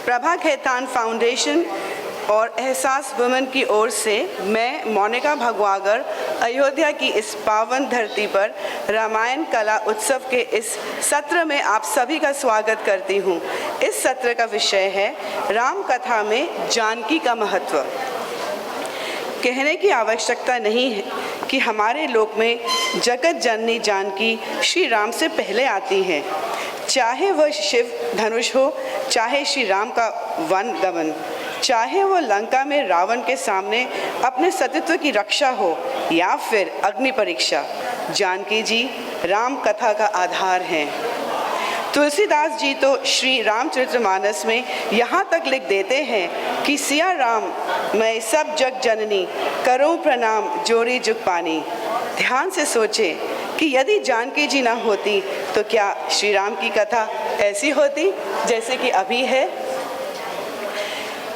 Prabha Khetan foundation और एहसास women की ओर से मैं मोनिका भगवागर अयोध्या की इस पावन धरती पर रामायण कला उत्सव के इस सत्र में आप सभी का स्वागत करती हूँ। इस सत्र का विषय है राम कथा में जानकी का महत्व। कहने की आवश्यकता नहीं है कि हमारे लोक में जगत जननी जानकी श्री राम से पहले आती हैं। चाहे वह शिव धनुष हो, चाहे श्री राम का वन गमन, चाहे वो लंका में रावण के सामने अपने सतीत्व की रक्षा हो या फिर अग्नि परीक्षा, जानकी जी राम कथा का आधार हैं। तुलसीदास जी तो श्री रामचरितमानस में यहाँ तक लिख देते हैं कि सिया राम मैं सब जग जननी करूँ प्रणाम जोरी जुग पानी। ध्यान से सोचें कि यदि जानकी जी ना होती तो क्या श्री राम की कथा ऐसी होती जैसे कि अभी है।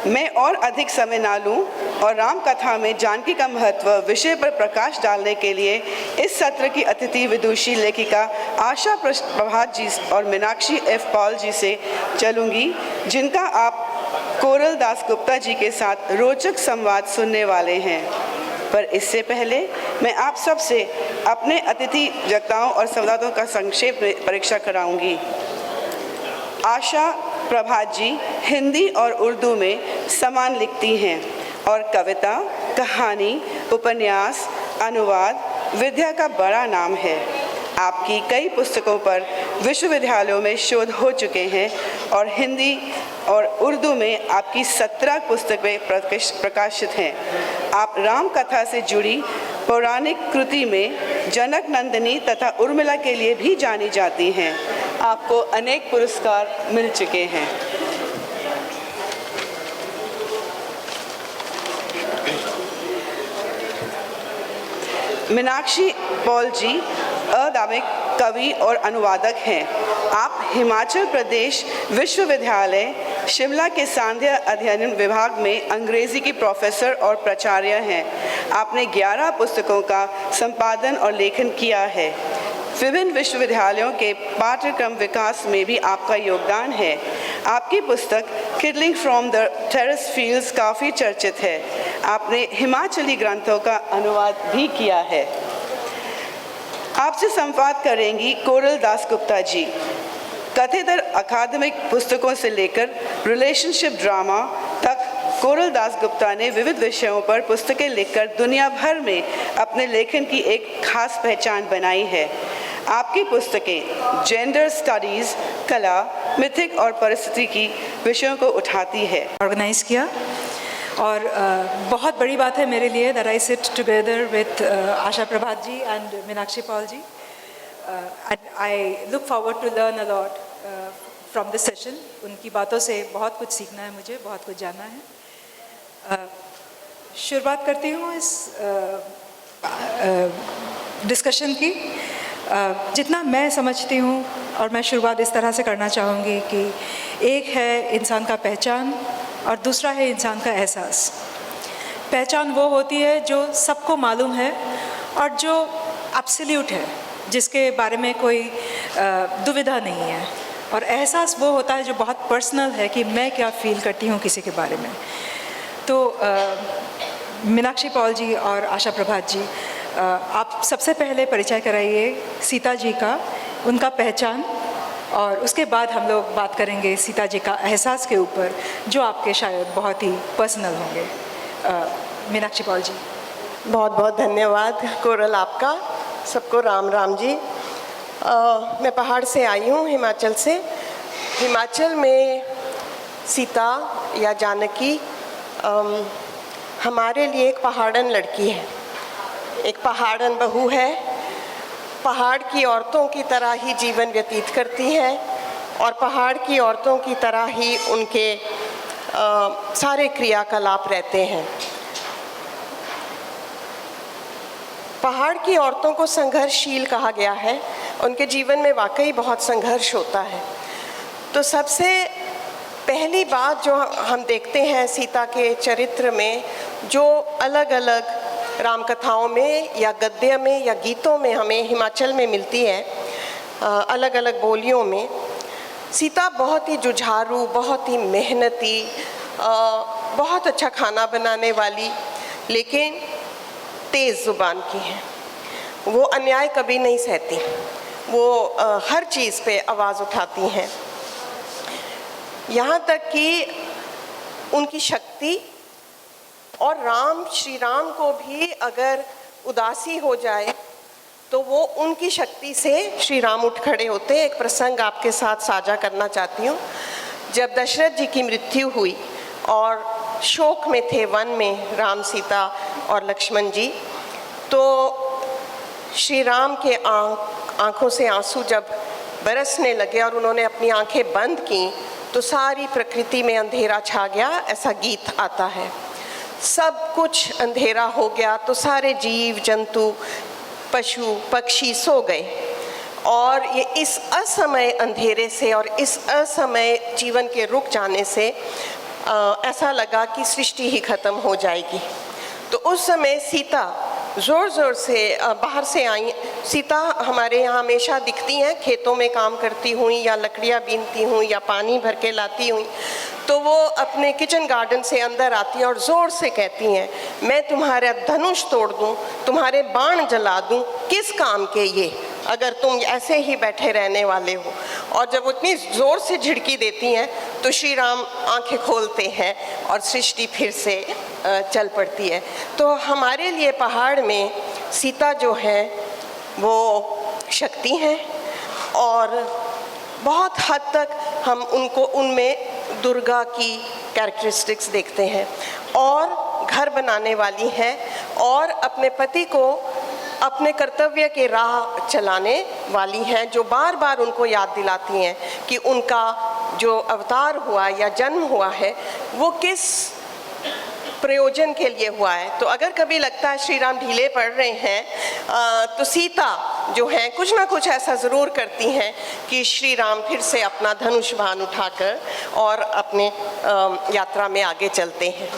मैं और अधिक समय ना लूं और राम कथा में जानकी का महत्व विषय पर प्रकाश डालने के लिए इस सत्र की अतिथि विदुषी लेखिका आशा प्रभात जी और मीनाक्षी एफ पॉल जी से चलूंगी, जिनका आप कोरल दास गुप्ता जी के साथ रोचक संवाद सुनने वाले हैं। पर इससे पहले मैं आप सब से अपने अतिथि वक्ताओं और संवादों का संक्षेप में परीक्षा कराऊंगी। आशा प्रभात जी हिंदी और उर्दू में समान लिखती हैं और कविता, कहानी, उपन्यास, अनुवाद विद्या का बड़ा नाम है। आपकी कई पुस्तकों पर विश्वविद्यालयों में शोध हो चुके हैं और हिंदी और उर्दू में आपकी 17 पुस्तकें प्रकाशित हैं। आप राम कथा से जुड़ी पौराणिक कृति में जनक नंदिनी तथा उर्मिला के लिए भी जानी जाती हैं। आपको अनेक पुरस्कार मिल चुके हैं। मीनाक्षी पॉल जी अदामिक कवि और अनुवादक हैं। आप हिमाचल प्रदेश विश्वविद्यालय शिमला के सांध्य अध्ययन विभाग में अंग्रेजी की प्रोफेसर और प्राचार्य हैं। आपने 11 पुस्तकों का संपादन और लेखन किया है। विभिन्न विश्वविद्यालयों के पाठ्यक्रम विकास में भी आपका योगदान है। आपकी पुस्तक किडलिंग फ्रॉम द टेरेस फील्ड्स काफ़ी चर्चित है। आपने हिमाचली ग्रंथों का अनुवाद भी किया है। आपसे संवाद करेंगी कोरल दास गुप्ता जी। कथेतर अकादमिक पुस्तकों से लेकर रिलेशनशिप ड्रामा तक कोरल दास गुप्ता ने विविध विषयों पर पुस्तकें लिखकर दुनिया भर में अपने लेखन की एक खास पहचान बनाई है। आपकी पुस्तकें जेंडर स्टडीज़, कला, मिथिक और परिस्थिति की विषयों को उठाती है। ऑर्गेनाइज किया और बहुत बड़ी बात है मेरे लिए that I sit together with Asha Prabhat ji and Meenakshi Paul ji and I look forward to learn a lot from this session। उनकी बातों से बहुत कुछ सीखना है, मुझे बहुत कुछ जानना है। शुरुआत करती हूँ इस डिस्कशन की। जितना मैं समझती हूँ और मैं शुरुआत इस तरह से करना चाहूँगी कि एक है इंसान का पहचान और दूसरा है इंसान का एहसास। पहचान वो होती है जो सबको मालूम है और जो एब्सोल्यूट है, जिसके बारे में कोई दुविधा नहीं है। और एहसास वो होता है जो बहुत पर्सनल है कि मैं क्या फील करती हूँ किसी के बारे में। तो मीनाक्षी पॉल जी और आशा प्रभात जी, आप सबसे पहले परिचय कराइए सीता जी का, उनका पहचान, और उसके बाद हम लोग बात करेंगे सीता जी का एहसास के ऊपर, जो आपके शायद बहुत ही पर्सनल होंगे। मीनाक्षी पॉल जी। बहुत बहुत धन्यवाद कोरल आपका। सबको राम राम जी। मैं पहाड़ से आई हूँ, हिमाचल से। हिमाचल में सीता या जानकी हमारे लिए एक पहाड़न लड़की है, एक पहाड़न बहू है। पहाड़ की औरतों की तरह ही जीवन व्यतीत करती हैं और पहाड़ की औरतों की तरह ही उनके सारे क्रियाकलाप रहते हैं। पहाड़ की औरतों को संघर्षशील कहा गया है। उनके जीवन में वाकई बहुत संघर्ष होता है। तो सबसे पहली बात जो हम देखते हैं सीता के चरित्र में, जो अलग अलग राम कथाओं में या गद्य में या गीतों में हमें हिमाचल में मिलती है, अलग अलग बोलियों में, सीता बहुत ही जुझारू, बहुत ही मेहनती, बहुत अच्छा खाना बनाने वाली, लेकिन तेज़ ज़ुबान की है। वो अन्याय कभी नहीं सहती, वो हर चीज़ पे आवाज़ उठाती हैं। यहाँ तक कि उनकी शक्ति, और श्री राम को भी अगर उदासी हो जाए तो वो उनकी शक्ति से श्री राम उठ खड़े होते हैं। एक प्रसंग आपके साथ साझा करना चाहती हूँ। जब दशरथ जी की मृत्यु हुई और शोक में थे वन में राम, सीता और लक्ष्मण जी, तो श्री राम के आँखों से आंसू जब बरसने लगे और उन्होंने अपनी आंखें बंद की तो सारी प्रकृति में अंधेरा छा गया, ऐसा गीत आता है। सब कुछ अंधेरा हो गया तो सारे जीव जंतु, पशु पक्षी सो गए, और ये इस असमय अंधेरे से और इस असमय जीवन के रुक जाने से ऐसा लगा कि सृष्टि ही खत्म हो जाएगी। तो उस समय सीता ज़ोर ज़ोर से बाहर से आई। सीता हमारे यहाँ हमेशा दिखती हैं, खेतों में काम करती हुई या लकड़ियाँ बीनती हुई या पानी भर के लाती हुई। तो वो अपने किचन गार्डन से अंदर आती हैं और ज़ोर से कहती हैं, मैं तुम्हारा धनुष तोड़ दूँ, तुम्हारे बाण जला दूँ, किस काम के ये, अगर तुम ऐसे ही बैठे रहने वाले हो। और जब वो इतनी ज़ोर से झिड़की देती हैं तो श्री राम आँखें खोलते हैं और सृष्टि फिर से चल पड़ती है। तो हमारे लिए पहाड़ में सीता जो है वो शक्ति हैं, और बहुत हद तक हम उनमें दुर्गा की कैरेक्टरिस्टिक्स देखते हैं, और घर बनाने वाली हैं, और अपने पति को अपने कर्तव्य के राह चलाने वाली हैं, जो बार बार उनको याद दिलाती हैं कि उनका जो अवतार हुआ या जन्म हुआ है वो किस प्रयोजन के लिए हुआ है। तो अगर कभी लगता है श्री राम ढीले पड़ रहे हैं तो सीता जो है कुछ ना कुछ ऐसा ज़रूर करती हैं कि श्री राम फिर से अपना धनुष बाण उठाकर और अपने यात्रा में आगे चलते हैं।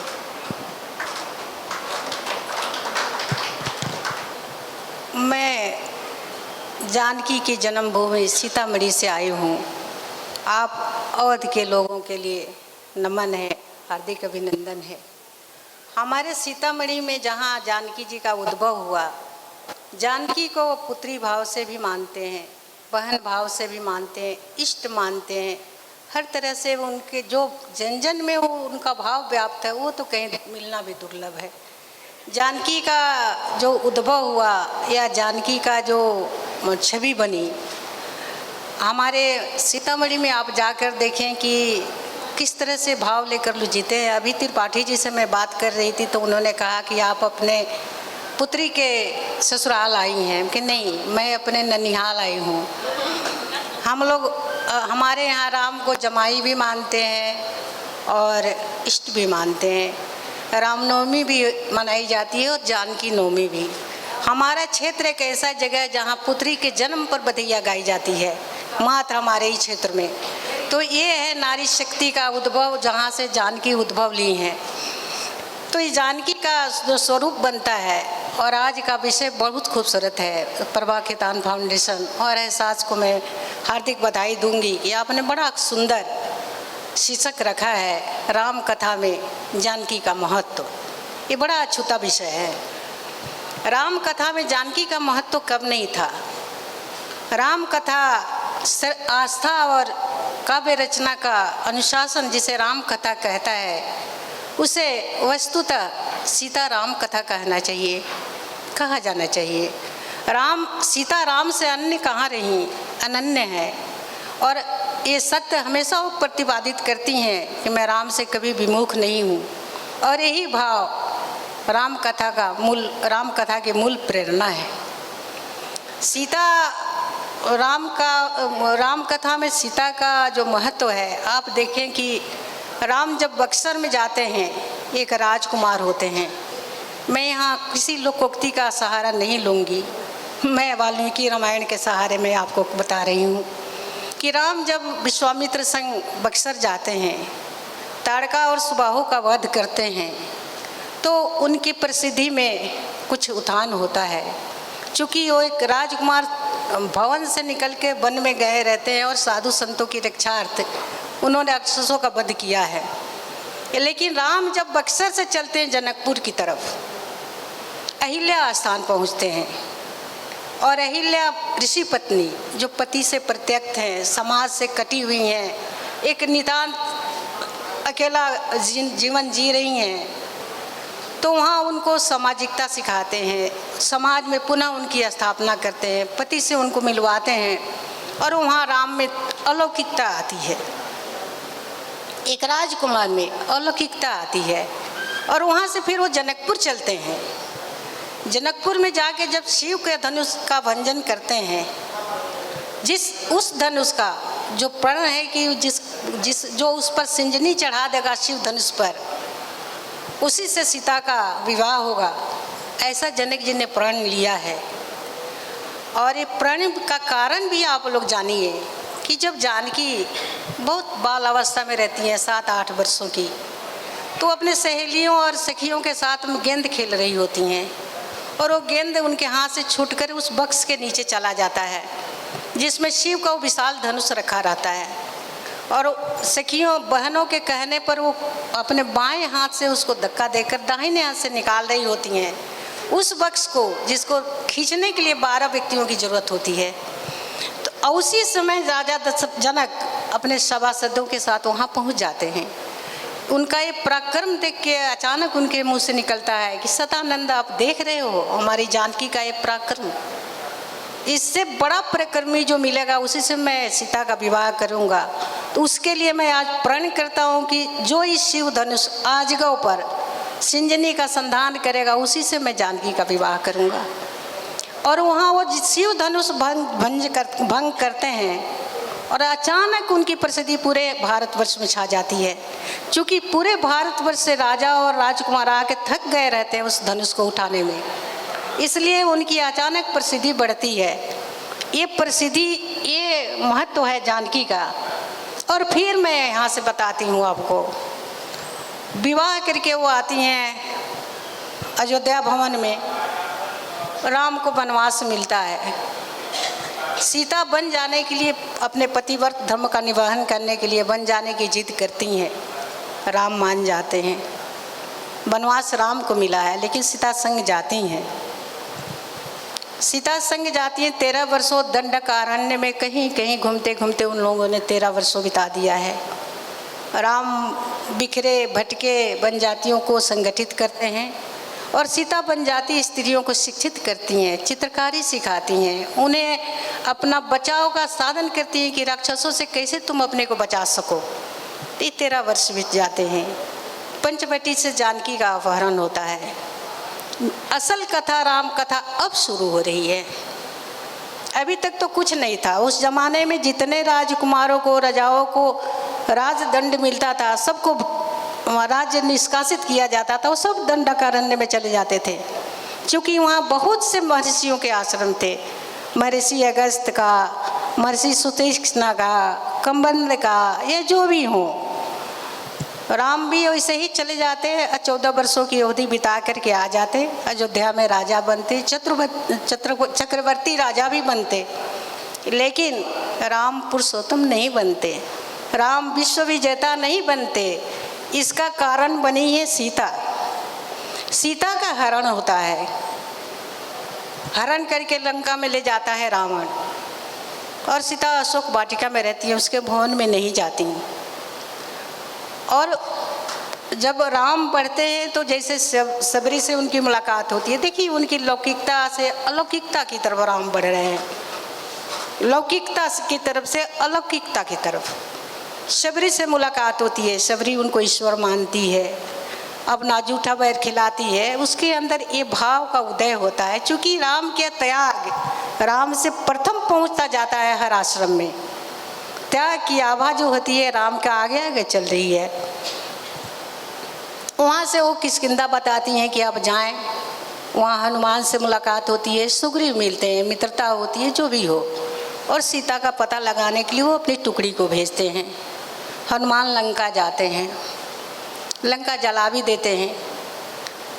मैं जानकी की जन्मभूमि सीतामढ़ी से आई हूँ। आप अवध के लोगों के लिए नमन है, हार्दिक अभिनंदन है। हमारे सीतामढ़ी में जहाँ जानकी जी का उद्भव हुआ, जानकी को पुत्री भाव से भी मानते हैं, बहन भाव से भी मानते हैं, इष्ट मानते हैं। हर तरह से उनके जो जन जन में वो उनका भाव व्याप्त है, वो तो कहीं मिलना भी दुर्लभ है। जानकी का जो उद्भव हुआ या जानकी का जो छवि बनी, हमारे सीतामढ़ी में आप जाकर देखें कि किस तरह से भाव लेकर लोग जीते हैं। अभी त्रिपाठी जी से मैं बात कर रही थी तो उन्होंने कहा कि आप अपने पुत्री के ससुराल आई हैं, कि नहीं, मैं अपने ननिहाल आई हूँ। हम लोग हमारे यहाँ राम को जमाई भी मानते हैं और इष्ट भी मानते हैं। रामनवमी भी मनाई जाती है और जानकी नवमी भी। हमारा क्षेत्र एक ऐसा जगह है जहाँ पुत्री के जन्म पर बधैया गाई जाती है, मात्र हमारे ही क्षेत्र में। तो ये है नारी शक्ति का उद्भव, जहाँ से जानकी उद्भव ली हैं। तो ये जानकी का जो स्वरूप बनता है, और आज का विषय बहुत खूबसूरत है। प्रभा खेतान फाउंडेशन और एहसास को मैं हार्दिक बधाई दूंगी। ये आपने बड़ा सुंदर शीर्षक रखा है, राम कथा में जानकी का महत्व। ये बड़ा अछूता विषय है। राम कथा में जानकी का महत्व कब नहीं था? राम कथा आस्था और काव्य रचना का अनुशासन जिसे राम कथा कहता है, उसे वस्तुतः सीता राम कथा कहना चाहिए, कहा जाना चाहिए। सीता राम से अन्य कहाँ रही, अनन्य है। और ये सत्य हमेशा वो प्रतिपादित करती हैं कि मैं राम से कभी विमुख नहीं हूँ। और यही भाव राम कथा के मूल प्रेरणा है। राम कथा में सीता का जो महत्व है, आप देखें कि राम जब बक्सर में जाते हैं, एक राजकुमार होते हैं। मैं यहाँ किसी लोकोक्ति का सहारा नहीं लूँगी, मैं वाल्मीकि रामायण के सहारे में आपको बता रही हूँ कि राम जब विश्वामित्र संग बक्सर जाते हैं, ताड़का और सुबाहु का वध करते हैं, तो उनकी प्रसिद्धि में कुछ उत्थान होता है। चूँकि वो एक राजकुमार भवन से निकल के वन में गए रहते हैं और साधु संतों की रक्षार्थ उन्होंने राक्षसों का वध किया है। लेकिन राम जब बक्सर से चलते हैं जनकपुर की तरफ, अहिल्या स्थान पहुंचते हैं और अहिल्या ऋषि पत्नी जो पति से प्रत्यक्त हैं, समाज से कटी हुई हैं, एक नितांत अकेला जीवन जी रही हैं, तो वहाँ उनको सामाजिकता सिखाते हैं, समाज में पुनः उनकी स्थापना करते हैं, पति से उनको मिलवाते हैं और वहाँ राम में अलौकिकता आती है, एक राजकुमार में अलौकिकता आती है। और वहाँ से फिर वो जनकपुर चलते हैं। जनकपुर में जाके जब शिव के धनुष का भंजन करते हैं, उस धनुष का जो प्रण है कि जो उस पर सिंजनी चढ़ा देगा शिव धनुष पर, उसी से सीता का विवाह होगा, ऐसा जनक जी ने प्रण लिया है। और ये प्रण का कारण भी आप लोग जानिए कि जब जानकी बहुत बाल अवस्था में रहती हैं, 7-8 वर्षों की, तो अपने सहेलियों और सखियों के साथ में गेंद खेल रही होती हैं और वो गेंद उनके हाथ से छूटकर उस बक्स के नीचे चला जाता है जिसमें शिव का वो विशाल धनुष रखा रहता है। और सखियों बहनों के कहने पर वो अपने बाएं हाथ से उसको धक्का देकर दाहिने हाथ से निकाल रही होती हैं उस बक्स को, जिसको खींचने के लिए 12 व्यक्तियों की ज़रूरत होती है। तो उसी समय राजा जनक अपने सभासदों के साथ वहाँ पहुँच जाते हैं। उनका ये पराक्रम देख के अचानक उनके मुंह से निकलता है कि सतानंद, आप देख रहे हो हमारी जानकी का ये पराक्रम, इससे बड़ा पराक्रमी जो मिलेगा उसी से मैं सीता का विवाह करूंगा। तो उसके लिए मैं आज प्रण करता हूँ कि जो इस शिव धनुष आजगव पर सिंजनी का संधान करेगा उसी से मैं जानकी का विवाह करूंगा। और वहाँ वो शिव धनुष भंग करते हैं और अचानक उनकी प्रसिद्धि पूरे भारतवर्ष में छा जाती है। क्योंकि पूरे भारतवर्ष से राजा और राजकुमार आके थक गए रहते हैं उस धनुष को उठाने में, इसलिए उनकी अचानक प्रसिद्धि बढ़ती है। ये प्रसिद्धि, ये महत्व है जानकी का। और फिर मैं यहाँ से बताती हूँ आपको, विवाह करके वो आती हैं अयोध्या भवन में, राम को वनवास मिलता है। सीता बन जाने के लिए, अपने पतिव्रत धर्म का निर्वहन करने के लिए बन जाने की जिद करती हैं, राम मान जाते हैं। वनवास राम को मिला है लेकिन सीता संग जाती हैं। सीता संग जाती हैं, 13 वर्षों दंडकारण्य में कहीं कहीं घूमते घूमते उन लोगों ने 13 वर्षों बिता दिया है। राम बिखरे भटके बनजातियों को संगठित करते हैं और सीता बनजाती स्त्रियों को शिक्षित करती हैं, चित्रकारी सिखाती हैं, उन्हें अपना बचाव का साधन करती हैं कि राक्षसों से कैसे तुम अपने को बचा सको। 13 वर्ष बीत जाते हैं। पंचवटी से जानकी का अपहरण होता है। असल कथा, राम कथा अब शुरू हो रही है। अभी तक तो कुछ नहीं था। उस जमाने में जितने राजकुमारों को, राजाओं को राजदंड मिलता था, सबको राज्य निष्कासित किया जाता था, वो सब दंडकारण्य में चले जाते थे। क्योंकि वहाँ बहुत से महर्षियों के आश्रम थे, महर्षि अगस्त का, महर्षि सुतीक्ष्ण का, कंबंद का, ये जो भी हों। राम भी वैसे ही चले जाते, 14 वर्षों की अवधि बिता करके आ जाते, अयोध्या में राजा बनते, चक्रवर्ती राजा भी बनते। लेकिन राम पुरुषोत्तम नहीं बनते, राम विश्व विजेता नहीं बनते। इसका कारण बनी है सीता। सीता का हरण होता है, हरण करके लंका में ले जाता है रावण, और सीता अशोक वाटिका में रहती है, उसके भवन में नहीं जाती। और जब राम बढ़ते हैं तो जैसे सबरी से उनकी मुलाकात होती है। देखिए उनकी लौकिकता से अलौकिकता की तरफ राम बढ़ रहे हैं, लौकिकता की तरफ से अलौकिकता की तरफ। सबरी से मुलाकात होती है, सबरी उनको ईश्वर मानती है, अपना जूठा बैर खिलाती है, उसके अंदर ये भाव का उदय होता है। क्योंकि राम के त्याग राम से प्रथम पहुंचता जाता है हर आश्रम में। त्याग की आभा जो होती है राम का आगे आगे चल रही है। वहाँ से वो किष्किंधा बताती हैं कि आप जाएं। वहाँ हनुमान से मुलाकात होती है, सुग्रीव मिलते हैं, मित्रता होती है, जो भी हो। और सीता का पता लगाने के लिए वो अपनी टुकड़ी को भेजते हैं। हनुमान लंका जाते हैं, लंका जला भी देते हैं।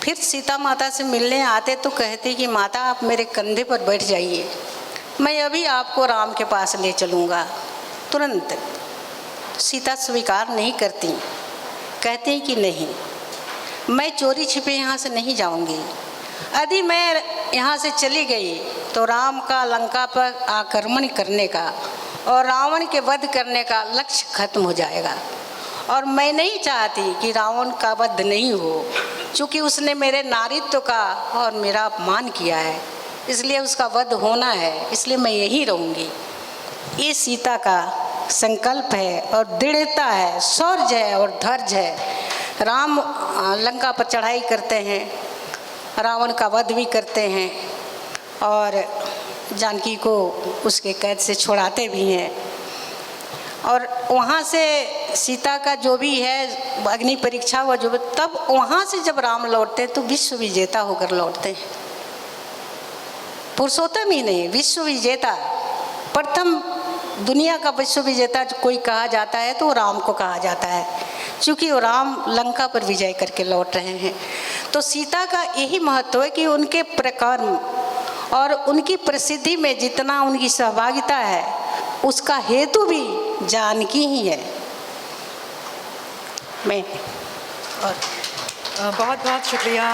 फिर सीता माता से मिलने आते तो कहते कि माता आप मेरे कंधे पर बैठ जाइए, मैं अभी आपको राम के पास ले चलूँगा। तुरंत सीता स्वीकार नहीं करती, कहती हैं कि नहीं, मैं चोरी छिपे यहाँ से नहीं जाऊँगी। यदि मैं यहाँ से चली गई तो राम का लंका पर आक्रमण करने का और रावण के वध करने का लक्ष्य खत्म हो जाएगा। और मैं नहीं चाहती कि रावण का वध नहीं हो, क्योंकि उसने मेरे नारीत्व का और मेरा अपमान किया है, इसलिए उसका वध होना है, इसलिए मैं यहीं रहूँगी। ये सीता का संकल्प है और दृढ़ता है, शौर्य है और धैर्य है। राम लंका पर चढ़ाई करते हैं, रावण का वध भी करते हैं और जानकी को उसके कैद से छुड़ाते भी हैं। और वहाँ से सीता का जो भी है अग्नि परीक्षा हुआ जो, तब वहाँ से जब राम लौटते हैं तो विश्व विजेता होकर लौटते हैं। पुरुषोत्तम ही नहीं, विश्व विजेता, प्रथम दुनिया का विश्व विजेता कोई कहा जाता है तो राम को कहा जाता है, क्योंकि वो राम लंका पर विजय करके लौट रहे हैं। तो सीता का यही महत्व है कि उनके प्रकर्म और उनकी प्रसिद्धि में जितना उनकी सहभागिता है, उसका हेतु भी जानकी ही है। मैं और बहुत बहुत शुक्रिया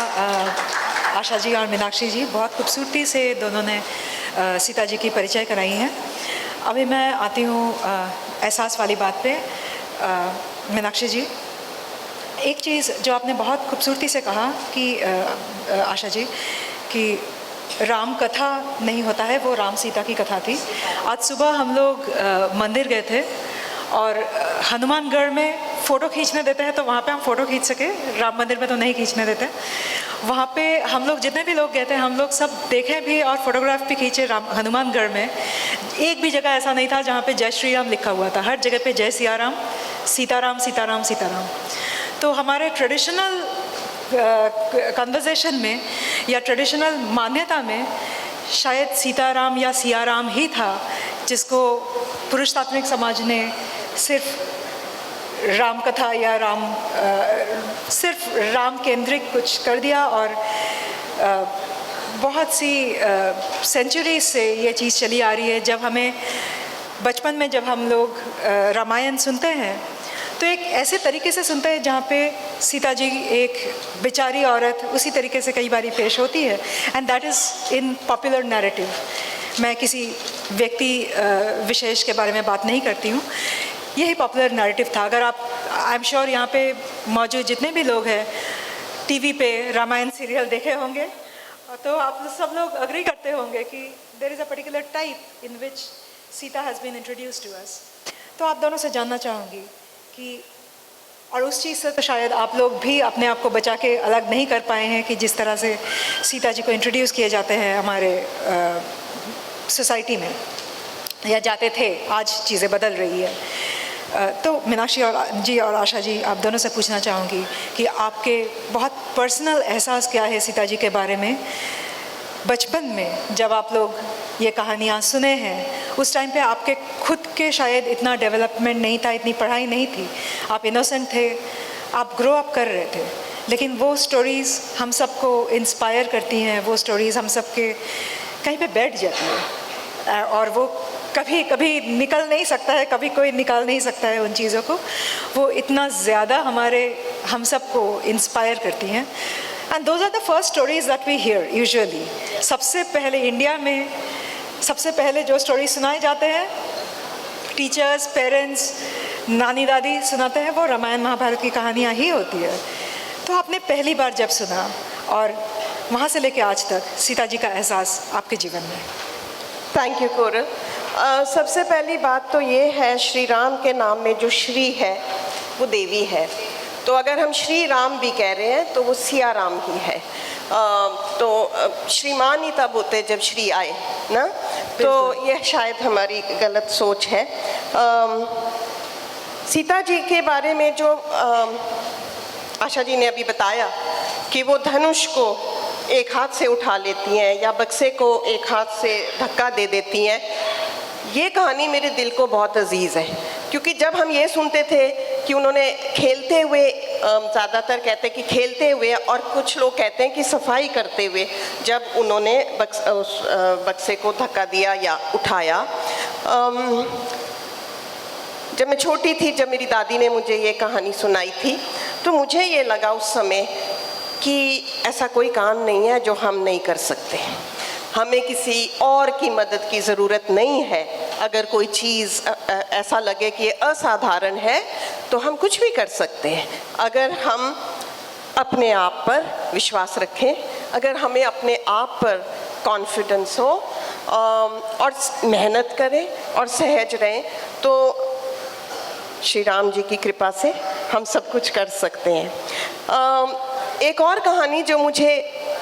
आशा जी और मीनाक्षी जी, बहुत खूबसूरती से दोनों ने सीता जी की परिचय कराई है। अभी मैं आती हूँ एहसास वाली बात पे। मीनाक्षी जी, एक चीज़ जो आपने बहुत खूबसूरती से कहा कि आशा जी कि राम कथा नहीं होता है, वो राम सीता की कथा थी। आज सुबह हम लोग मंदिर गए थे और हनुमानगढ़ में फ़ोटो खींचने देते हैं तो वहाँ पे हम फ़ोटो खींच सके, राम मंदिर में तो नहीं खींचने देते। वहाँ पे हम लोग जितने भी लोग गए थे हम लोग सब देखे भी और फोटोग्राफ भी खींचे। हनुमानगढ़ में एक भी जगह ऐसा नहीं था जहाँ पे जय श्री राम लिखा हुआ था, हर जगह पे जय सिया राम, सीताराम सीताराम सीताराम। तो हमारे ट्रेडिशनल कन्वर्सेशन में या ट्रेडिशनल मान्यता में शायद सीताराम या सियाराम ही था जिसको पुरुषतात्विक समाज ने सिर्फ राम कथा या सिर्फ राम केंद्रित कुछ कर दिया। और बहुत सी सेंचुरी से ये चीज़ चली आ रही है। जब हमें बचपन में जब हम लोग रामायण सुनते हैं तो एक ऐसे तरीके से सुनते हैं जहाँ पे सीता जी एक बेचारी औरत उसी तरीके से कई बारी पेश होती है, and that is in popular narrative. मैं किसी व्यक्ति विशेष के बारे में बात नहीं करती हूँ, यही पॉपुलर नैरेटिव था। अगर आप आई एम श्योर यहाँ पे मौजूद जितने भी लोग हैं टीवी पे रामायण सीरियल देखे होंगे तो आप सब लोग अग्री करते होंगे कि there is a particular type in which Sita has been introduced to us. तो आप दोनों से जानना चाहूँगी कि और उस चीज़ से तो शायद आप लोग भी अपने आप को बचा के अलग नहीं कर पाए हैं कि जिस तरह से सीता जी को इंट्रोड्यूस किए जाते हैं हमारे सोसाइटी में या जाते थे, आज चीज़ें बदल रही है। तो मीनाक्षी और आशा जी, आप दोनों से पूछना चाहूँगी कि आपके बहुत पर्सनल एहसास क्या है सीता जी के बारे में। बचपन में जब आप लोग ये कहानियाँ सुने हैं उस टाइम पे आपके खुद के शायद इतना डेवलपमेंट नहीं था, इतनी पढ़ाई नहीं थी, आप इनोसेंट थे, आप ग्रो अप कर रहे थे, लेकिन वो स्टोरीज़ हम सबको इंस्पायर करती हैं, वो स्टोरीज़ हम सबके कहीं पे बैठ जाती है और वो कभी कभी निकल नहीं सकता है, कभी कोई निकाल नहीं सकता है उन चीज़ों को। वो इतना ज़्यादा हम सबको इंस्पायर करती हैं। And those are the first stories that we hear usually. सबसे पहले इंडिया में सबसे पहले जो स्टोरी सुनाए जाते हैं, टीचर्स, पेरेंट्स, नानी दादी सुनाते हैं, वो रामायण महाभारत की कहानियाँ ही होती है। तो आपने पहली बार जब सुना और वहाँ से लेके आज तक सीता जी का एहसास आपके जीवन में। Thank you coral. सबसे पहली बात तो ये है, श्री राम के नाम में जो श्री है वो देवी है, तो अगर हम श्री राम भी कह रहे हैं तो वो सिया राम ही है। तो श्रीमान ही तब होते जब श्री आए ना, तो यह शायद हमारी गलत सोच है। सीता जी के बारे में जो आशा जी ने अभी बताया कि वो धनुष को एक हाथ से उठा लेती हैं या बक्से को एक हाथ से धक्का दे देती हैं, ये कहानी मेरे दिल को बहुत अजीज़ है। क्योंकि जब हम ये सुनते थे कि उन्होंने खेलते हुए ज़्यादातर कहते हैं कि खेलते हुए, और कुछ लोग कहते हैं कि सफाई करते हुए जब उन्होंने उस बक्से को धक्का दिया या उठाया। जब मैं छोटी थी, जब मेरी दादी ने मुझे ये कहानी सुनाई थी, तो मुझे ये लगा उस समय कि ऐसा कोई काम नहीं है जो हम नहीं कर सकते। हमें किसी और की मदद की ज़रूरत नहीं है। अगर कोई चीज़ ऐसा लगे कि ये असाधारण है तो हम कुछ भी कर सकते हैं, अगर हम अपने आप पर विश्वास रखें, अगर हमें अपने आप पर कॉन्फिडेंस हो और मेहनत करें और सहज रहें, तो श्री राम जी की कृपा से हम सब कुछ कर सकते हैं। एक और कहानी जो मुझे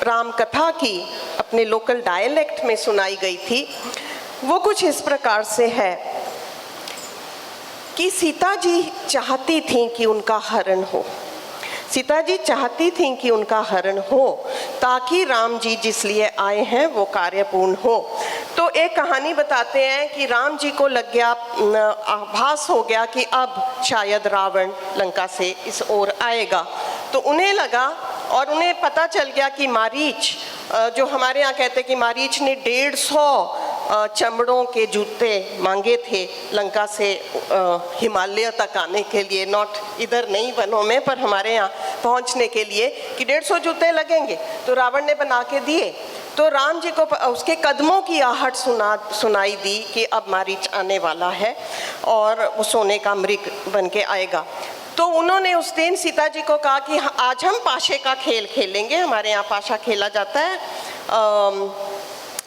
राम कथा की अपने लोकल डायलेक्ट में सुनाई गई थी, वो कुछ इस प्रकार से है कि सीता जी चाहती थीं कि उनका हरण हो। सीता जी चाहती थीं कि उनका हरण हो ताकि राम जी जिस लिए आए हैं वो कार्य पूर्ण हो। तो एक कहानी बताते हैं कि राम जी को लग गया, आभास हो गया कि अब शायद रावण लंका से इस ओर आएगा। तो उन्हें लगा और उन्हें पता चल गया कि मारीच, जो हमारे यहाँ कहते हैं कि मारीच ने 150 चमड़ों के जूते मांगे थे लंका से हिमालय तक आने के लिए, नॉट इधर नहीं वनों में पर हमारे यहाँ पहुँचने के लिए, कि 150 जूते लगेंगे। तो रावण ने बना के दिए। तो राम जी को उसके कदमों की आहट सुनाई दी कि अब मारीच आने वाला है और वो सोने का मृग बन के आएगा। तो उन्होंने उस दिन सीता जी को कहा कि आज हम पाशे का खेल खेलेंगे। हमारे यहाँ पाशा खेला जाता है,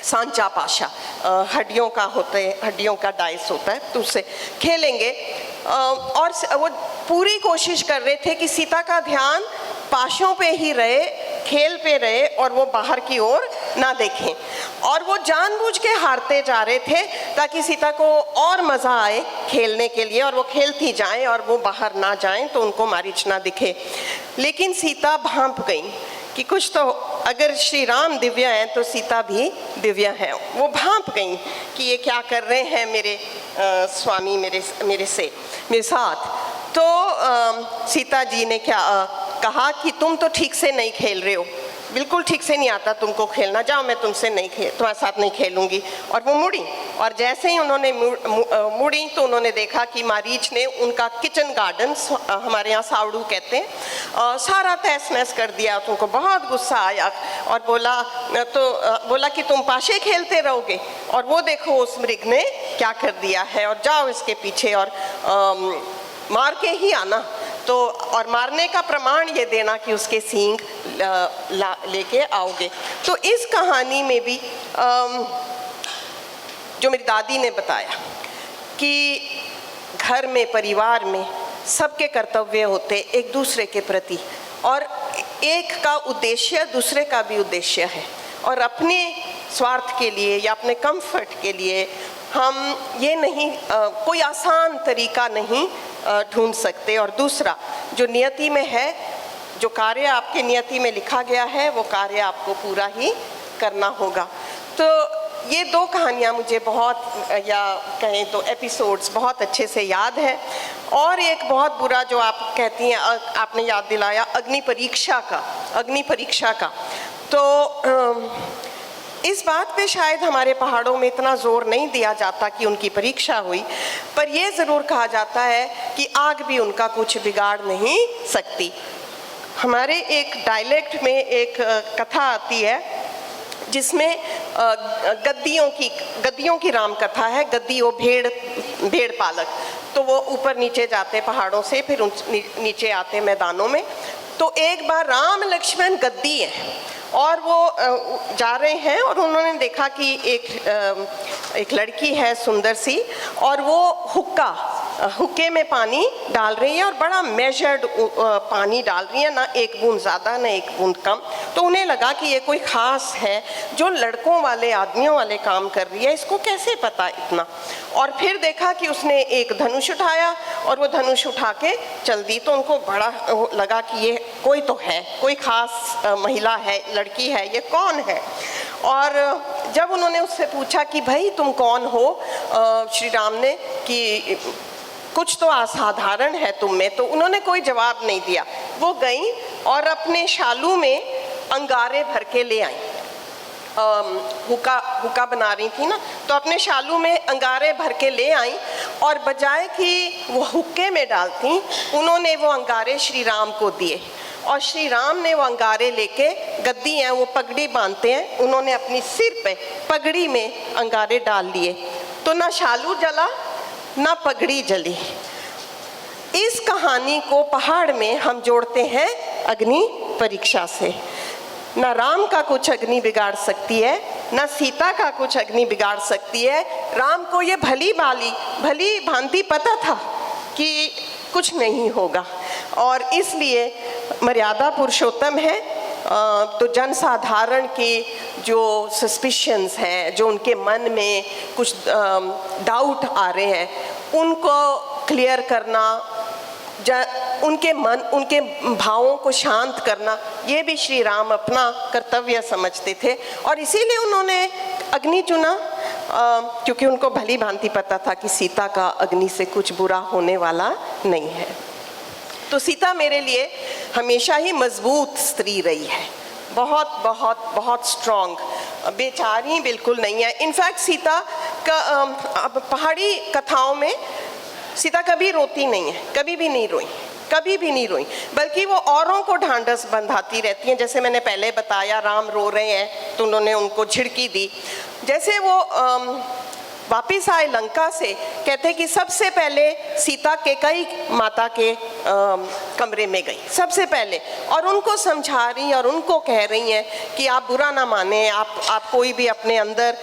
सांचा पाशा, हड्डियों का होता है, हड्डियों का डाइस होता है, तो उससे खेलेंगे। और वो पूरी कोशिश कर रहे थे कि सीता का ध्यान पाशों पे ही रहे, खेल पे रहे और वो बाहर की ओर ना देखें। और वो जानबूझ के हारते जा रहे थे ताकि सीता को और मज़ा आए खेलने के लिए, और वो खेलती जाएं और वो बाहर ना जाएं तो उनको मारीच ना दिखे। लेकिन सीता भांप गई कि कुछ तो, अगर श्री राम दिव्य हैं तो सीता भी दिव्य है। वो भांप गई कि ये क्या कर रहे हैं मेरे स्वामी मेरे साथ। तो सीता जी ने क्या कहा कि तुम तो ठीक से नहीं खेल रहे हो, बिल्कुल ठीक से नहीं आता तुमको खेलना, जाओ मैं तुम्हारे साथ नहीं खेलूंगी। और वो मुड़ी, और जैसे ही उन्होंने मुड़ी तो उन्होंने देखा कि मारीच ने उनका किचन गार्डन, हमारे यहाँ सावड़ू कहते हैं, सारा तहस नहस कर दिया। तो उनको बहुत गुस्सा आया और बोला कि तुम पाशे खेलते रहोगे, और वो देखो उस मृग ने क्या कर दिया है, और जाओ इसके पीछे और मार के ही आना। तो और मारने का प्रमाण ये देना कि उसके सींग लेके आओगे। तो इस कहानी में भी जो मेरी दादी ने बताया कि घर में, परिवार में सबके कर्तव्य होते एक दूसरे के प्रति, और एक का उद्देश्य दूसरे का भी उद्देश्य है, और अपने स्वार्थ के लिए या अपने कंफर्ट के लिए हम ये नहीं, कोई आसान तरीका नहीं ढूंढ सकते। और दूसरा, जो नियति में है, जो कार्य आपके नियति में लिखा गया है, वो कार्य आपको पूरा ही करना होगा। तो ये दो कहानियाँ मुझे बहुत, या कहें तो एपिसोड्स बहुत अच्छे से याद है। और एक बहुत बुरा जो आप कहती हैं, आपने याद दिलाया अग्नि परीक्षा का। तो इस बात पे शायद हमारे पहाड़ों में इतना जोर नहीं दिया जाता कि उनकी परीक्षा हुई, पर यह ज़रूर कहा जाता है कि आग भी उनका कुछ बिगाड़ नहीं सकती। हमारे एक डायलेक्ट में एक कथा आती है जिसमें गद्दियों की राम कथा है। गद्दी वो भेड़ पालक, तो वो ऊपर नीचे जाते पहाड़ों से, फिर नीचे आते मैदानों में। तो एक बार राम लक्ष्मण गद्दी है और वो जा रहे हैं, और उन्होंने देखा कि एक लड़की है सुंदर सी, और वो हुक्के में पानी डाल रही है, और बड़ा मेजर्ड पानी डाल रही है, ना एक बूंद ज़्यादा ना एक बूंद कम। तो उन्हें लगा कि ये कोई ख़ास है जो लड़कों वाले, आदमियों वाले काम कर रही है, इसको कैसे पता इतना। और फिर देखा कि उसने एक धनुष उठाया और वो धनुष उठा के चल दी। तो उनको बड़ा लगा कि ये कोई तो है, कोई ख़ास महिला है, लड़की है, ये कौन है। और जब उन्होंने उससे पूछा कि भाई तुम कौन हो, श्री राम ने, कि कुछ तो असाधारण है तुम में, तो उन्होंने कोई जवाब नहीं दिया। वो गई और अपने शालू में अंगारे भर के ले आई। हुक्का बना रही थी ना, तो अपने शालू में अंगारे भर के ले आई और बजाय कि वो हुक्के में डालती, उन्होंने वो अंगारे श्री राम को दिए और श्री राम ने वो अंगारे लेके, गद्दी हैं वो पगड़ी बांधते हैं, उन्होंने अपनी सिर पे पगड़ी में अंगारे डाल लिए। तो ना शालू जला ना पगड़ी जली। इस कहानी को पहाड़ में हम जोड़ते हैं अग्नि परीक्षा से। ना राम का कुछ अग्नि बिगाड़ सकती है, ना सीता का कुछ अग्नि बिगाड़ सकती है। राम को ये भली भांति पता था कि कुछ नहीं होगा और इसलिए मर्यादा पुरुषोत्तम है। तो जनसाधारण की जो सस्पिशंस हैं, जो उनके मन में कुछ डाउट आ रहे हैं, उनको क्लियर करना, उनके भावों को शांत करना, ये भी श्री राम अपना कर्तव्य समझते थे और इसीलिए उन्होंने अग्नि चुना, क्योंकि उनको भली भांति पता था कि सीता का अग्नि से कुछ बुरा होने वाला नहीं है। तो सीता मेरे लिए हमेशा ही मजबूत स्त्री रही है, बहुत बहुत बहुत स्ट्रॉन्ग, बेचारी बिल्कुल नहीं है। इनफैक्ट सीता का पहाड़ी कथाओं में सीता कभी रोती नहीं है, कभी भी नहीं रोई, बल्कि वो औरों को ढांढस बंधाती रहती हैं। जैसे मैंने पहले बताया, राम रो रहे हैं तो उन्होंने उनको झिड़की दी। जैसे वो वापिस आए लंका से, कहते कि सबसे पहले सीता कैकेयी माता के कमरे में गई सबसे पहले और उनको समझा रही और उनको कह रही हैं कि आप बुरा ना माने, आप कोई भी अपने अंदर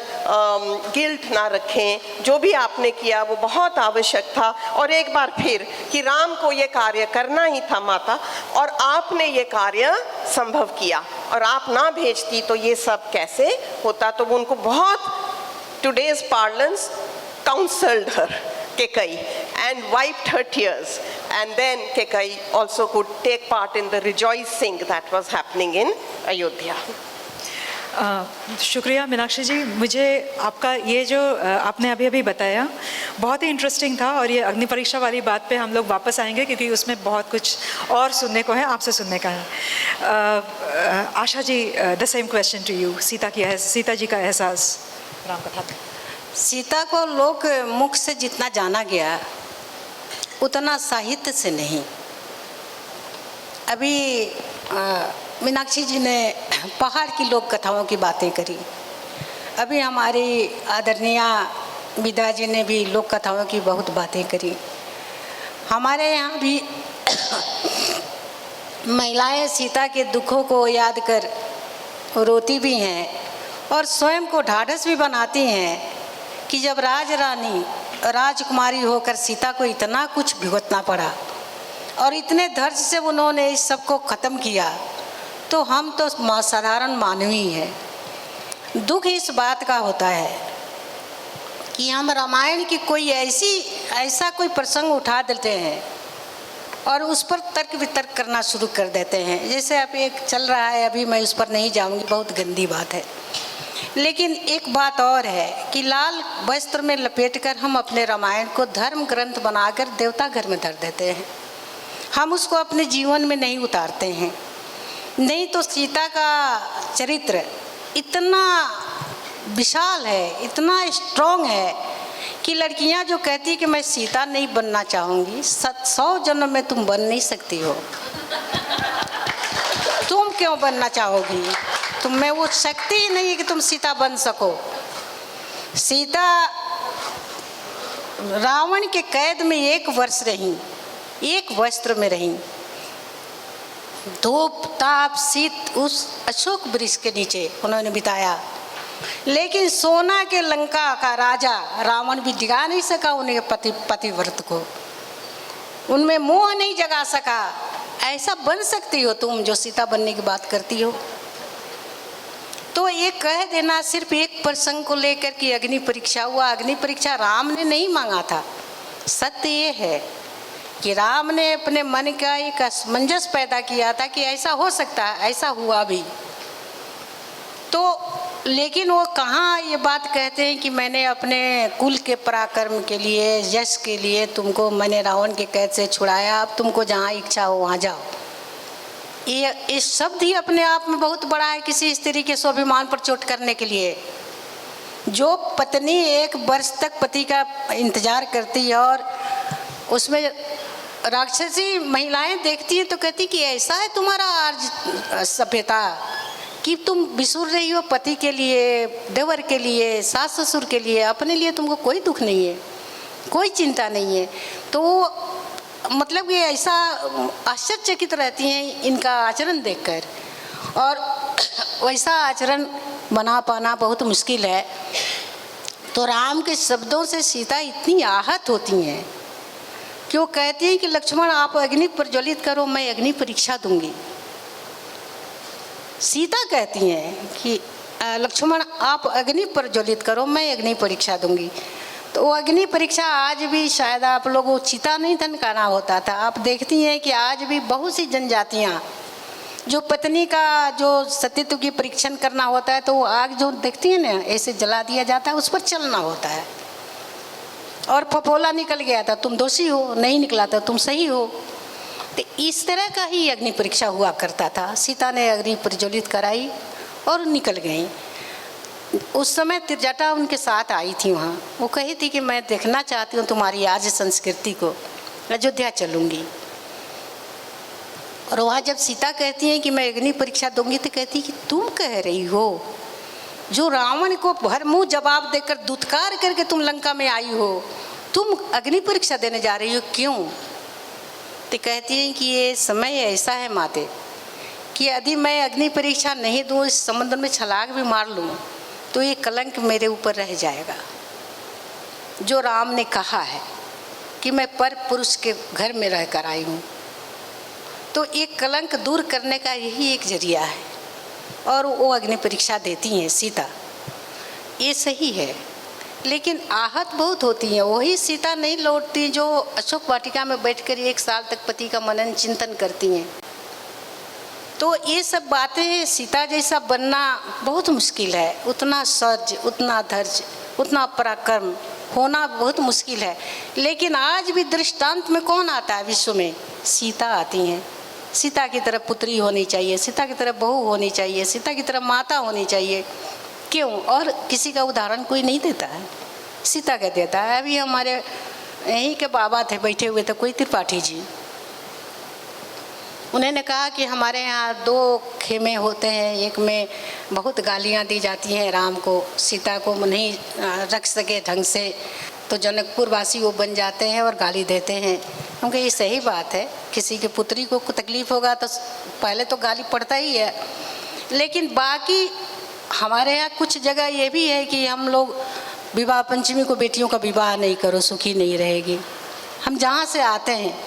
गिल्ट ना रखें, जो भी आपने किया वो बहुत आवश्यक था और एक बार फिर कि राम को ये कार्य करना ही था माता, और आपने ये कार्य संभव किया और आप ना भेजती तो ये सब कैसे होता। तो वो उनको बहुत, today's parlance, counseled her, Kekai, and wiped her tears, and then Kekai also could take part in the rejoicing that was happening in Ayodhya. शुक्रिया मीनाक्षी जी, मुझे आपका ये जो आपने अभी बताया बहुत ही इंटरेस्टिंग था और ये अग्नि परीक्षा वाली बात पे हम लोग वापस आएंगे क्योंकि उसमें बहुत कुछ और सुनने को है, आपसे सुनने का है। Asha ji, the same question to you. Sita ji का एहसास राम कथा। सीता को लोग मुख से जितना जाना गया उतना साहित्य से नहीं। अभी मीनाक्षी जी ने पहाड़ की लोक कथाओं की बातें करी, अभी हमारी आदरणीय विद्या जी ने भी लोक कथाओं की बहुत बातें करी। हमारे यहाँ भी महिलाएं सीता के दुखों को याद कर रोती भी हैं और स्वयं को ढाढ़स भी बनाती हैं कि जब राजरानी राजकुमारी होकर सीता को इतना कुछ भुगतना पड़ा और इतने धैर्य से उन्होंने इस सब को ख़त्म किया, तो हम तो साधारण मानवी हैं। दुख इस बात का होता है कि हम रामायण की कोई ऐसा कोई प्रसंग उठा देते हैं और उस पर तर्क वितर्क करना शुरू कर देते हैं। जैसे अब एक चल रहा है, अभी मैं उस पर नहीं जाऊंगी, बहुत गंदी बात है। लेकिन एक बात और है कि लाल वस्त्र में लपेटकर हम अपने रामायण को धर्म ग्रंथ बनाकर देवता घर में धर देते हैं, हम उसको अपने जीवन में नहीं उतारते हैं। नहीं तो सीता का चरित्र इतना विशाल है, इतना स्ट्रॉन्ग है कि लड़कियां जो कहती कि मैं सीता नहीं बनना चाहूँगी, 100 जन्म में तुम बन नहीं सकती हो। तुम क्यों बनना चाहोगी? तुम में वो शक्ति ही नहीं है कि तुम सीता बन सको। सीता रावण के कैद में 1 वर्ष रही, 1 वस्त्र में रही, धूप ताप शीत उस अशोक वृक्ष के नीचे उन्होंने बिताया। लेकिन सोना के लंका का राजा रावण भी दिखा नहीं सका उन्हें पतिव्रत को, उनमें मोह नहीं जगा सका। ऐसा बन सकती हो तुम जो सीता बनने की बात करती हो? तो ये कह देना सिर्फ एक प्रसंग को लेकर कि अग्नि परीक्षा हुआ, अग्नि परीक्षा राम ने नहीं मांगा था। सत्य ये है कि राम ने अपने मन का एक असमंजस पैदा किया था कि ऐसा हो सकता है, ऐसा हुआ भी। तो लेकिन वो कहाँ ये बात कहते हैं कि मैंने अपने कुल के पराक्रम के लिए, यश के लिए तुमको मैंने रावण के कैद से छुड़ाया, अब तुमको जहाँ इच्छा हो वहाँ जाओ। ये शब्द ही अपने आप में बहुत बड़ा है किसी स्त्री के स्वाभिमान पर चोट करने के लिए। जो पत्नी 1 वर्ष तक पति का इंतजार करती है और उसमें राक्षसी महिलाएं देखती हैं तो कहती कि ऐसा है तुम्हारा आज सभ्यता कि तुम बिसुर रही हो पति के लिए, देवर के लिए, सास ससुर के लिए, अपने लिए तुमको कोई दुख नहीं है, कोई चिंता नहीं है। तो मतलब ये ऐसा आश्चर्यचकित रहती हैं इनका आचरण देखकर, और वैसा आचरण बना पाना बहुत मुश्किल है। तो राम के शब्दों से सीता इतनी आहत होती हैं कि वो कहती हैं कि लक्ष्मण आप अग्नि प्रज्वलित करो, मैं अग्नि परीक्षा दूंगी। सीता कहती हैं कि लक्ष्मण आप अग्नि प्रज्वलित करो, मैं अग्नि परीक्षा दूंगी। तो वो अग्नि परीक्षा आज भी शायद आप लोगों को चिता नहीं धनकाना होता था। आप देखती हैं कि आज भी बहुत सी जनजातियाँ जो पत्नी का जो सतीत्व की परीक्षण करना होता है तो वो आग जो देखती है ना ऐसे जला दिया जाता है, उस पर चलना होता है। और फफोला निकल गया था तुम दोषी हो, नहीं निकला था तुम सही हो। तो इस तरह का ही अग्नि परीक्षा हुआ करता था। सीता ने अग्नि प्रज्वलित कराई और निकल गई। उस समय त्रिजटा उनके साथ आई थी वहाँ। वो कही थी कि मैं देखना चाहती हूँ तुम्हारी आज संस्कृति को, अयोध्या चलूँगी। और वहाँ जब सीता कहती हैं कि मैं अग्नि परीक्षा दूंगी तो कहती कि तुम कह रही हो जो रावण को भर मुँह जवाब देकर दुत्कार करके तुम लंका में आई हो, तुम अग्नि परीक्षा देने जा रही हो, क्यों? तो कहती हैं कि ये समय ऐसा है माते कि यदि मैं अग्नि परीक्षा नहीं दूँ, इस समुद्र में छलांग भी मार लूँ तो ये कलंक मेरे ऊपर रह जाएगा। जो राम ने कहा है कि मैं पर पुरुष के घर में रहकर आई हूँ, तो एक कलंक दूर करने का यही एक जरिया है। और वो अग्नि परीक्षा देती हैं सीता, ये सही है। लेकिन आहत बहुत होती हैं। वही सीता नहीं लौटती जो अशोक वाटिका में बैठकर 1 साल तक पति का मनन चिंतन करती हैं। तो ये सब बातें, सीता जैसा बनना बहुत मुश्किल है। उतना शौर्य, उतना धैर्य, उतना पराक्रम होना बहुत मुश्किल है। लेकिन आज भी दृष्टांत में कौन आता है विश्व में? सीता आती हैं। सीता की तरह पुत्री होनी चाहिए, सीता की तरह बहू होनी चाहिए, सीता की तरह माता होनी चाहिए। क्यों? और किसी का उदाहरण कोई नहीं देता है, सीता का देता है। अभी हमारे यहीं के बाबा थे, बैठे हुए थे कोई त्रिपाठी जी। उन्होंने कहा कि हमारे यहाँ 2 खेमे होते हैं, एक में बहुत गालियाँ दी जाती हैं राम को, सीता को नहीं रख सके ढंग से तो जनकपुर वासी वो बन जाते हैं और गाली देते हैं। क्योंकि ये सही बात है, किसी की पुत्री को तकलीफ़ होगा तो पहले तो गाली पड़ता ही है। लेकिन बाकी हमारे यहाँ कुछ जगह ये भी है कि हम लोग विवाह पंचमी को बेटियों का विवाह नहीं करो, सुखी नहीं रहेगी। हम जहाँ से आते हैं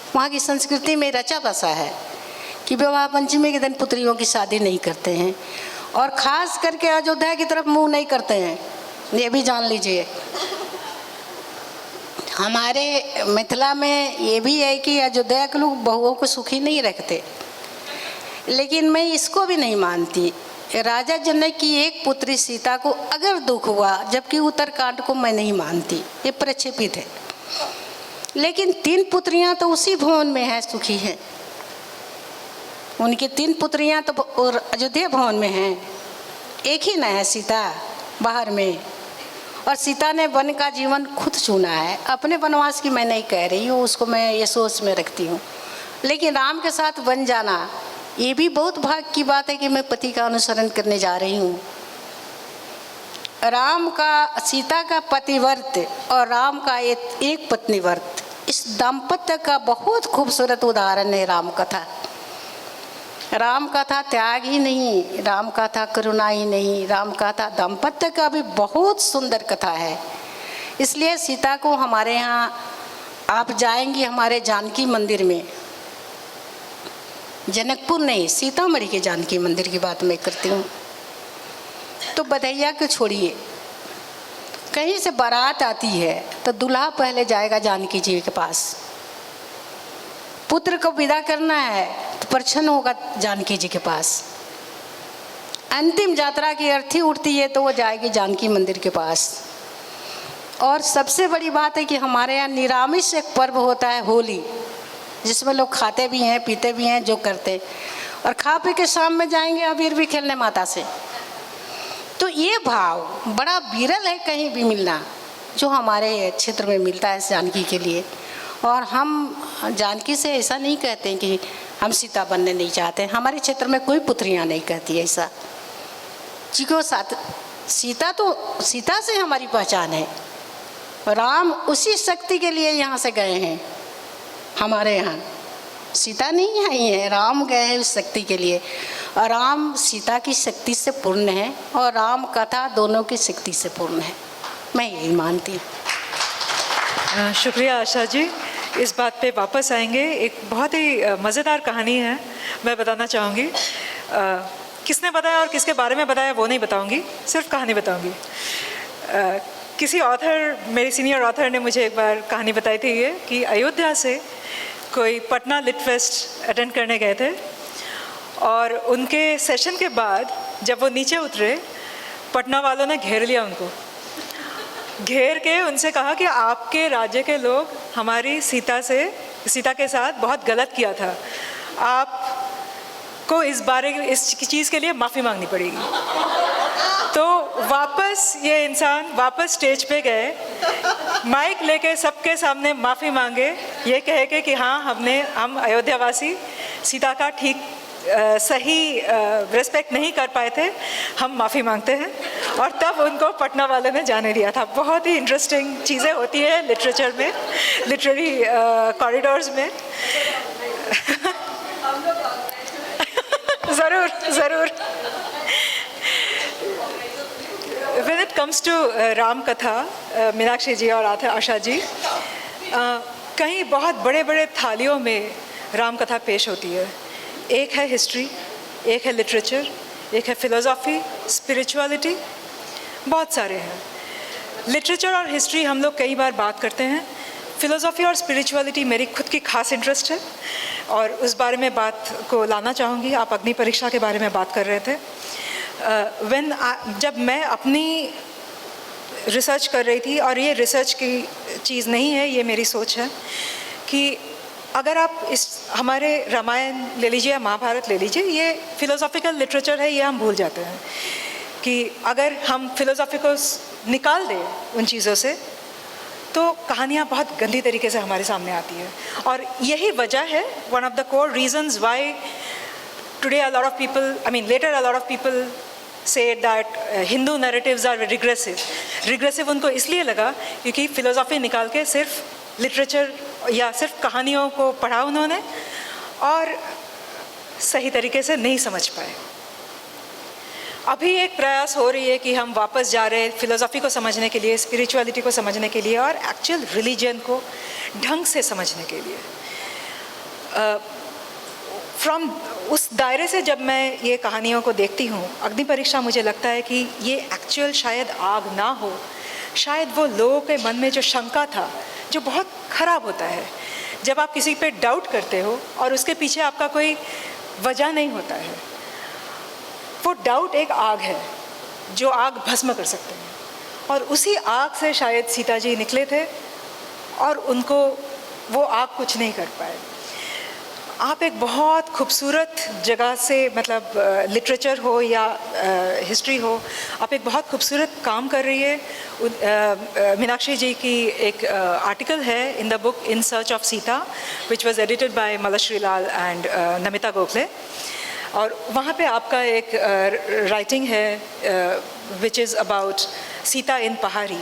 वहाँ की संस्कृति में रचा बसा है कि विवाह पंचमी के दिन पुत्रियों की शादी नहीं करते हैं। और ख़ास करके अयोध्या की तरफ मुँह नहीं करते हैं, ये भी जान लीजिए। हमारे मिथिला में ये भी है कि अयोध्या के लोग बहुओं को सुखी नहीं रखते। लेकिन मैं इसको भी नहीं मानती। राजा जनक की एक पुत्री सीता को अगर दुख हुआ, जबकि उत्तरकांड को मैं नहीं मानती, ये प्रक्षेपित है। लेकिन 3 पुत्रियां तो उसी भवन में हैं, सुखी हैं। उनकी 3 पुत्रियां तो अयोध्या भवन में हैं, एक ही ना है सीता बाहर में। और सीता ने वन का जीवन खुद चुना है। अपने वनवास की मैं नहीं कह रही हूँ, उसको मैं ये सोच में रखती हूँ। लेकिन राम के साथ वन जाना ये भी बहुत भाग्य की बात है कि मैं पति का अनुसरण करने जा रही हूँ। राम का, सीता का पतिव्रत और राम का एक पत्नी व्रत, इस दाम्पत्य का बहुत खूबसूरत उदाहरण है राम कथा। राम कथा त्याग ही नहीं, राम कथा करुणा ही नहीं, राम कथा दाम्पत्य का भी बहुत सुंदर कथा है। इसलिए सीता को हमारे यहाँ आप जाएंगी, हमारे जानकी मंदिर में, जनकपुर नहीं सीतामढ़ी के जानकी मंदिर की बात मैं करती हूँ, तो बधैया को छोड़िए, कहीं से बारात आती है तो दूल्हा पहले जाएगा जानकी जी के पास। पुत्र को विदा करना है तो प्रच्छन्न होगा जानकी जी के पास। अंतिम यात्रा की अर्थी उठती है तो वो जाएगी जानकी मंदिर के पास। और सबसे बड़ी बात है कि हमारे यहाँ निरामिष एक पर्व होता है होली, जिसमें लोग खाते भी हैं, पीते भी हैं, जो करते हैं। और खा पी के शाम में जाएंगे अबीर भी खेलने माता से। तो ये भाव बड़ा विरल है कहीं भी मिलना, जो हमारे क्षेत्र में मिलता है जानकी के लिए। और हम जानकी से ऐसा नहीं कहते कि हम सीता बनने नहीं चाहते। हमारे क्षेत्र में कोई पुत्रियाँ नहीं कहती ऐसा, जिको सीता तो सीता से हमारी पहचान है। राम उसी शक्ति के लिए यहाँ से गए हैं, हमारे यहाँ सीता नहीं आई है, राम गए हैं उस शक्ति के लिए। और राम सीता की शक्ति से पूर्ण है और राम कथा दोनों की शक्ति से पूर्ण है, मैं यही मानती हूँ। शुक्रिया आशा जी, इस बात पे वापस आएंगे। एक बहुत ही मज़ेदार कहानी है, मैं बताना चाहूँगी। किसने बताया और किसके बारे में बताया वो नहीं बताऊँगी, सिर्फ कहानी बताऊँगी। किसी ऑथर, मेरी सीनियर ऑथर ने मुझे एक बार कहानी बताई थी ये कि अयोध्या से कोई पटना लिट फेस्ट अटेंड करने गए थे और उनके सेशन के बाद जब वो नीचे उतरे, पटना वालों ने घेर लिया उनको, घेर के उनसे कहा कि आपके राज्य के लोग हमारी सीता के साथ बहुत गलत किया था, आपको इस चीज़ के लिए माफ़ी मांगनी पड़ेगी। तो ये इंसान वापस स्टेज पे गए, माइक लेके सबके सामने माफ़ी मांगे, ये कह के कि हाँ हम अयोध्यावासी सीता का ठीक सही रिस्पेक्ट नहीं कर पाए थे, हम माफ़ी मांगते हैं। और तब उनको पटना वाले ने जाने दिया था। बहुत ही इंटरेस्टिंग चीज़ें होती है लिटरेचर में, लिटरेरी कॉरिडोर्स में। ज़रूर। When it comes to Ram कथा, मीनाक्षी जी और आशा जी, कहीं बहुत बड़े बड़े थालियों में राम कथा पेश होती है। एक है हिस्ट्री, एक है लिटरेचर, एक है फिलोसॉफी, स्पिरिचुअलिटी, बहुत सारे हैं। लिटरेचर और हिस्ट्री हम लोग कई बार बात करते हैं। फिलोसॉफी और स्पिरिचुअलिटी मेरी खुद की खास इंटरेस्ट है और उस बारे में बात को लाना चाहूँगी। आप अग्नि परीक्षा के बारे में बात कर रहे थे। जब मैं अपनी रिसर्च कर रही थी, और ये रिसर्च की चीज़ नहीं है, ये मेरी सोच है कि अगर आप हमारे रामायण ले लीजिए या महाभारत ले लीजिए, ये फिलोसॉफिकल लिटरेचर है, ये हम भूल जाते हैं कि अगर हम फिलोसॉफी को निकाल दें उन चीज़ों से तो कहानियाँ बहुत गंदी तरीके से हमारे सामने आती है। और यही वजह है, one of the core reasons why today a lot of people say that Hindu narratives are regressive उनको इसलिए लगा क्योंकि फिलोसॉफी निकाल के सिर्फ लिटरेचर या सिर्फ कहानियों को पढ़ा उन्होंने और सही तरीके से नहीं समझ पाए। अभी एक प्रयास हो रही है कि हम वापस जा रहे हैं फिलोसॉफी को समझने के लिए, स्पिरिचुअलिटी को समझने के लिए और एक्चुअल रिलीजन को ढंग से समझने के लिए। फ्रॉम उस दायरे से जब मैं ये कहानियों को देखती हूँ, अग्नि परीक्षा, मुझे लगता है कि ये एक्चुअल शायद आग ना हो, शायद वो लोगों के मन में जो शंका था, जो बहुत ख़राब होता है जब आप किसी पे डाउट करते हो और उसके पीछे आपका कोई वजह नहीं होता है। वो डाउट एक आग है जो आग भस्म कर सकते हैं, और उसी आग से शायद सीता जी निकले थे और उनको वो आग कुछ नहीं कर पाए। आप एक बहुत खूबसूरत जगह से, मतलब लिटरेचर हो या हिस्ट्री हो, आप एक बहुत खूबसूरत काम कर रही है। मीनाक्षी जी की एक आर्टिकल है in the book in search of Sita, which was edited by Malashri Lal and Namita Gokhale, और वहाँ पे आपका एक राइटिंग है which is about Sita in Pahari.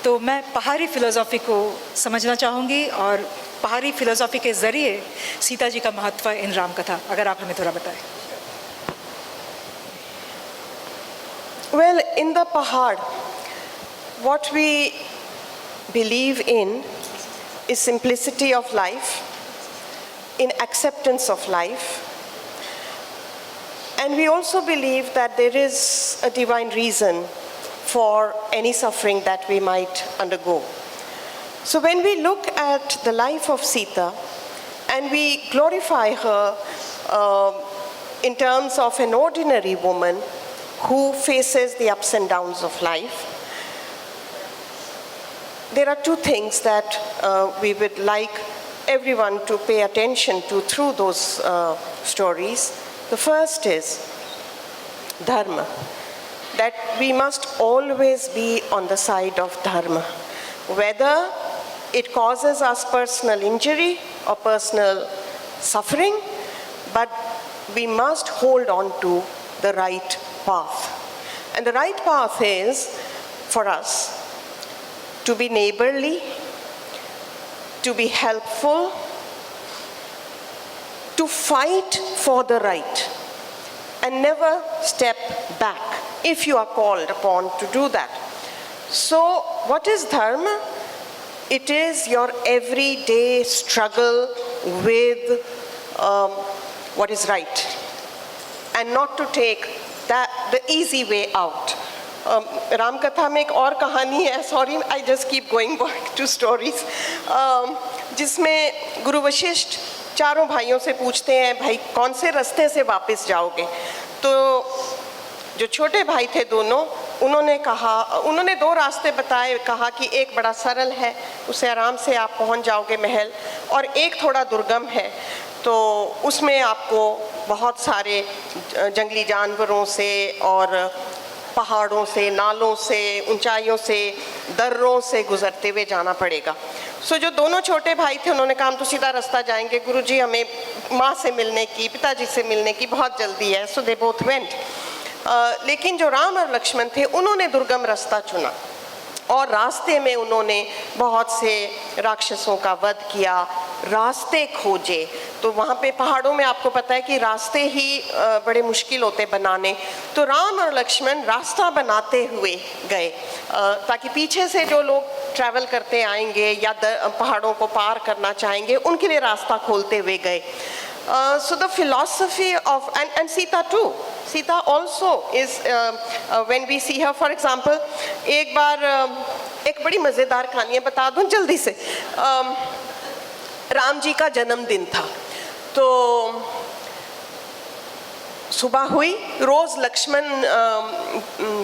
तो मैं पहाड़ी फ़िलोसॉफ़ी को समझना चाहूँगी और पहाड़ी फ़िलोसॉफ़ी के ज़रिए सीता जी का महत्व इन राम कथा, अगर आप हमें थोड़ा बताएं। Well, in the Pahad, what we believe in is simplicity of life, in acceptance of life, and we also believe that there is a divine reason for any suffering that we might undergo. So when we look at the life of Sita and we glorify her in terms of an ordinary woman who faces the ups and downs of life, there are two things that we would like everyone to pay attention to through those stories. The first is dharma, that we must always be on the side of dharma, whether it causes us personal injury or personal suffering, but we must hold on to the right path. And the right path is for us to be neighborly, to be helpful, to fight for the right, and never step back if you are called upon to do that. So what is dharma? It is your everyday struggle with what is right, and not to take the easy way out. Ram कथा में एक और कहानी है, sorry I just keep going back to stories, जिसमें गुरु वशिष्ठ चारों भाइयों से पूछते हैं, भाई कौन से रास्ते से वापस जाओगे? तो जो छोटे भाई थे दोनों, उन्होंने दो रास्ते बताए, कहा कि एक बड़ा सरल है, उससे आराम से आप पहुंच जाओगे महल, और एक थोड़ा दुर्गम है, तो उसमें आपको बहुत सारे जंगली जानवरों से और पहाड़ों से, नालों से, ऊंचाइयों से, दर्रों से गुजरते हुए जाना पड़ेगा। सो जो दोनों छोटे भाई थे, उन्होंने कहा हम तो सीधा रास्ता जाएंगे गुरुजी, हमें माँ से मिलने की, पिताजी से मिलने की बहुत जल्दी है। सो दे बोथ वेंट। लेकिन जो राम और लक्ष्मण थे, उन्होंने दुर्गम रास्ता चुना, और रास्ते में उन्होंने बहुत से राक्षसों का वध किया, रास्ते खोजे। तो वहाँ पे पहाड़ों में आपको पता है कि रास्ते ही बड़े मुश्किल होते बनाने, तो राम और लक्ष्मण रास्ता बनाते हुए गए, ताकि पीछे से जो लोग ट्रैवल करते आएंगे या पहाड़ों को पार करना चाहेंगे, उनके लिए रास्ता खोलते हुए गए। So the philosophy of, and Sita too, Sita also is, when we see her, for example, एक बार एक बड़ी मज़ेदार कहानी है, बता दूं जल्दी से। राम जी का जन्मदिन था, तो सुबह हुई, रोज़ लक्ष्मण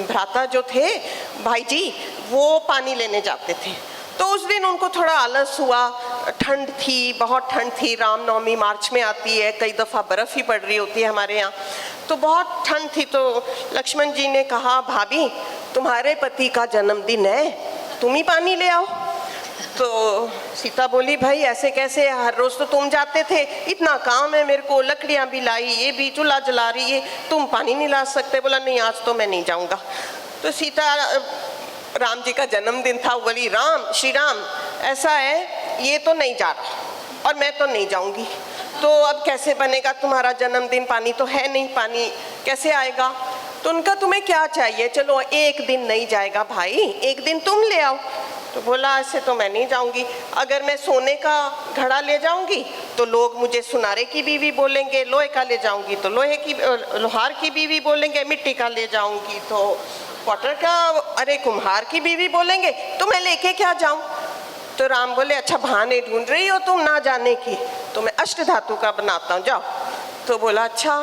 भ्राता जो थे, भाई जी, वो पानी लेने जाते थे। तो उस दिन उनको थोड़ा आलस हुआ, ठंड थी, बहुत ठंड थी, रामनवमी मार्च में आती है, कई दफ़ा बर्फ़ ही पड़ रही होती है हमारे यहाँ, तो बहुत ठंड थी। तो लक्ष्मण जी ने कहा, भाभी तुम्हारे पति का जन्मदिन है, तुम ही पानी ले आओ। तो सीता बोली, भाई ऐसे कैसे, हर रोज़ तो तुम जाते थे, इतना काम है मेरे को, लकड़ियाँ भी लाई, ये भी चूल्हा जला रही है, तुम पानी नहीं ला सकते? बोला नहीं, आज तो मैं नहीं जाऊँगा। तो सीता, राम जी का जन्मदिन था, बोली, राम, श्री राम, ऐसा है, ये तो नहीं जा रहा और मैं तो नहीं जाऊंगी, तो अब कैसे बनेगा तुम्हारा जन्मदिन? पानी तो है नहीं, पानी कैसे आएगा? तो उनका, तुम्हें क्या चाहिए? चलो एक दिन नहीं जाएगा भाई, एक दिन तुम ले आओ। तो बोला, ऐसे तो मैं नहीं जाऊंगी, अगर मैं सोने का घड़ा ले जाऊंगी तो लोग मुझे सुनारे की बीवी बोलेंगे, लोहे का ले जाऊंगी तो लोहार की बीवी बोलेंगे, मिट्टी का ले जाऊंगी तो पॉटर का, अरे कुम्हार की बीवी बोलेंगे, तो मैं लेके क्या जाऊं? तो राम बोले, अच्छा बहाने ढूंढ रही हो तुम ना जाने की, तो मैं अष्ट धातु का बनाता हूँ, जाओ। तो बोला, अच्छा।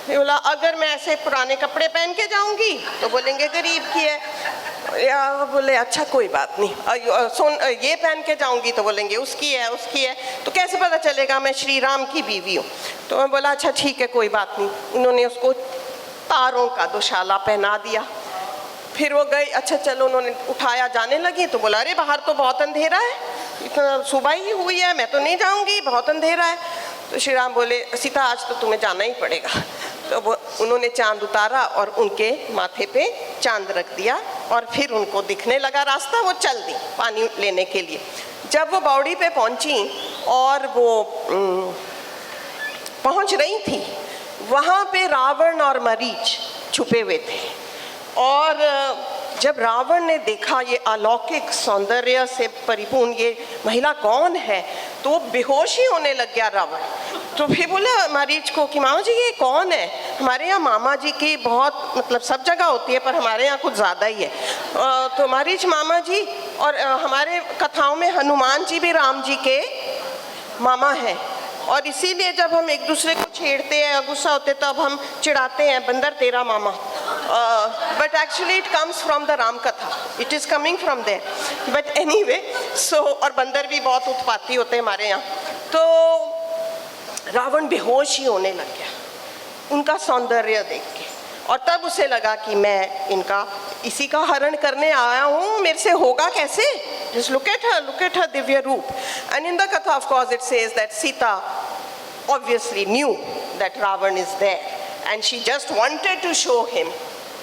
बोला, अगर मैं ऐसे पुराने कपड़े पहन के जाऊंगी तो बोलेंगे गरीब की है, या बोले अच्छा कोई बात नहीं, ये पहन के जाऊंगी तो बोलेंगे उसकी है, उसकी है, तो कैसे पता चलेगा मैं श्री राम की बीवी हूँ? तो मैं बोला, अच्छा ठीक है, कोई बात नहीं। उन्होंने उसको तारों का दुशाला पहना दिया, फिर वो गई। अच्छा चलो, उन्होंने उठाया, जाने लगी, तो बोला, अरे बाहर तो बहुत अंधेरा है, इतना सुबह ही हुई है, मैं तो नहीं जाऊंगी, बहुत अंधेरा है। तो श्री राम बोले, सीता आज तो तुम्हें जाना ही पड़ेगा। तो वो उन्होंने चांद उतारा और उनके माथे पे चांद रख दिया, और फिर उनको दिखने लगा रास्ता, वो चल दी पानी लेने के लिए। जब वो बावड़ी पे पहुंची और वो पहुंच रही थी, वहाँ पे रावण और मरीच छुपे हुए थे, और जब रावण ने देखा ये अलौकिक सौंदर्य से परिपूर्ण ये महिला कौन है, तो वो बेहोश ही होने लग गया रावण। तो फिर बोला मारीच को कि मामा जी ये कौन है? हमारे यहाँ मामा जी की बहुत, मतलब सब जगह होती है पर हमारे यहाँ कुछ ज़्यादा ही है। तो मारीच मामा जी, और हमारे कथाओं में हनुमान जी भी राम जी के मामा हैं, और इसीलिए जब हम एक दूसरे को छेड़ते हैं, गुस्सा होते हैं, तब हम चिढ़ाते हैं, बंदर तेरा मामा। But actually it comes from the Ram katha, it is coming from there. But anyway, so, और बंदर भी बहुत उत्पाती होते हैं हमारे यहाँ। तो रावण बेहोश ही होने लग गया। उनका सौंदर्य देख के, और तब उसे लगा कि मैं इसी का हरण करने आया हूँ, मेरे से होगा कैसे? Just look at her Divya रूप. And in the Katha, of course, it says that Sita obviously knew that Ravan is there, and she just wanted to show him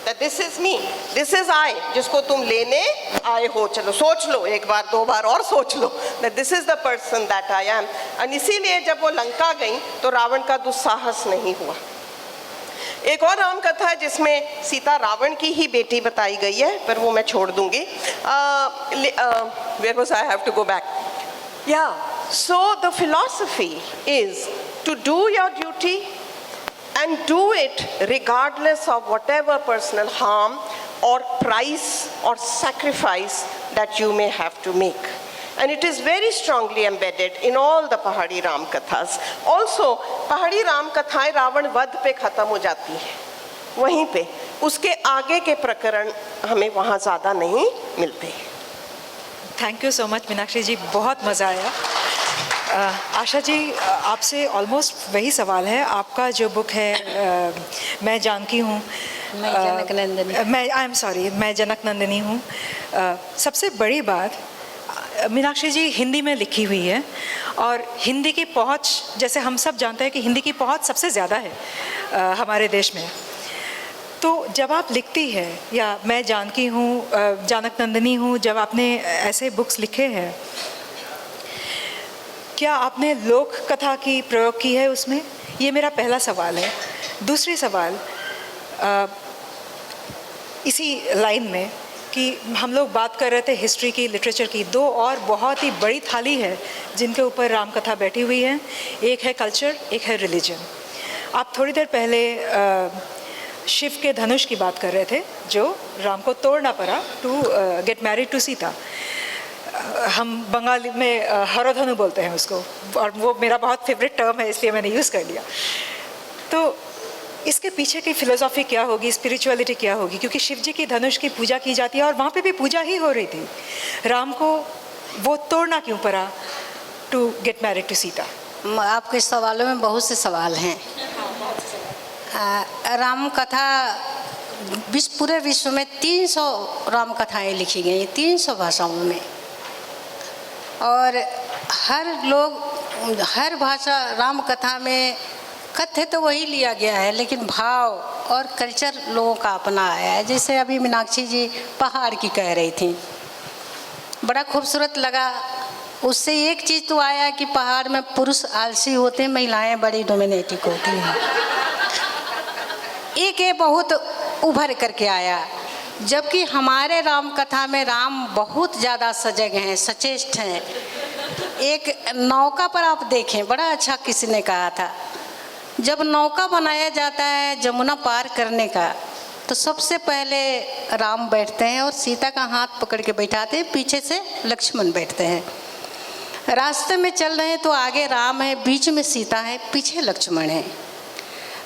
that this is me, this is I, जिसको तुम लेने आए हो. चलो सोच लो, एक बार दो बार और सोच लो, that this is the person that I am. and इसीलिए जब वो लंका गई तो रावण का दुस्साहस नहीं हुआ. एक और राम कथा है जिसमें सीता रावण की ही बेटी बताई गई है, पर वो मैं छोड़ दूंगी. Where was I? have to go back. Yeah, so the philosophy is to do your duty and do it regardless of whatever personal harm or price or sacrifice that you may have to make. And it is very strongly embedded in all the Pahadi Ram Kathas. Also, Pahadi Ram Kathaएं Ravan वध पे खत्म हो जाती हैं, वहीं पे. उसके आगे के प्रकरण हमें वहाँ ज़्यादा नहीं मिलते. Thank you so much Meenakshi ji, बहुत मज़ा आया. आशा जी, आपसे ऑलमोस्ट वही सवाल है. आपका जो बुक है मैं जानकी हूँ, मैं जनक नंदिनी हूँ. सबसे बड़ी बात, मीनाक्षी जी हिंदी में लिखी हुई है, और हिंदी की पहुँच, जैसे हम सब जानते हैं कि हिंदी की पहुँच सबसे ज़्यादा है हमारे देश में. तो जब आप लिखती है, या मैं जानकी हूँ, जनक नंदिनी हूँ, जब आपने ऐसे बुक्स लिखे हैं, क्या आपने लोक कथा की प्रयोग की है उसमें? ये मेरा पहला सवाल है. दूसरी सवाल इसी लाइन में कि हम लोग बात कर रहे थे हिस्ट्री की, लिटरेचर की. दो और बहुत ही बड़ी थाली है जिनके ऊपर राम कथा बैठी हुई है. एक है कल्चर, एक है रिलीजन. आप थोड़ी देर पहले शिव के धनुष की बात कर रहे थे, जो राम को तोड़ना पड़ा to get married to Sita. हम बंगाली में हरधनु बोलते हैं उसको, और वो मेरा बहुत फेवरेट टर्म है, इसलिए मैंने यूज़ कर लिया. तो इसके पीछे की फिलोसॉफी क्या होगी, स्पिरिचुअलिटी क्या होगी? क्योंकि शिव जी की धनुष की पूजा की जाती है, और वहाँ पे भी पूजा ही हो रही थी. राम को वो तोड़ना क्यों पड़ा to get married to Sita? आपके सवालों में बहुत से सवाल हैं. राम कथा पूरे विश्व में 300 राम कथाएँ लिखी गई, 300 भाषाओं में, और हर भाषा राम कथा में कथ्य तो वही लिया गया है, लेकिन भाव और कल्चर लोगों का अपना आया है. जैसे अभी मीनाक्षी जी पहाड़ की कह रही थी, बड़ा खूबसूरत लगा. उससे एक चीज़ तो आया कि पहाड़ में पुरुष आलसी होते हैं, महिलाएं बड़ी डोमिनेटिक होती हैं. एक ये बहुत उभर करके आया. जबकि हमारे राम कथा में राम बहुत ज़्यादा सजग हैं, सचेष्ट हैं. एक नौका पर आप देखें, बड़ा अच्छा किसी ने कहा था, जब नौका बनाया जाता है जमुना पार करने का, तो सबसे पहले राम बैठते हैं और सीता का हाथ पकड़ के बैठाते हैं, पीछे से लक्ष्मण बैठते हैं. रास्ते में चल रहे हैं तो आगे राम है, बीच में सीता है, पीछे लक्ष्मण है.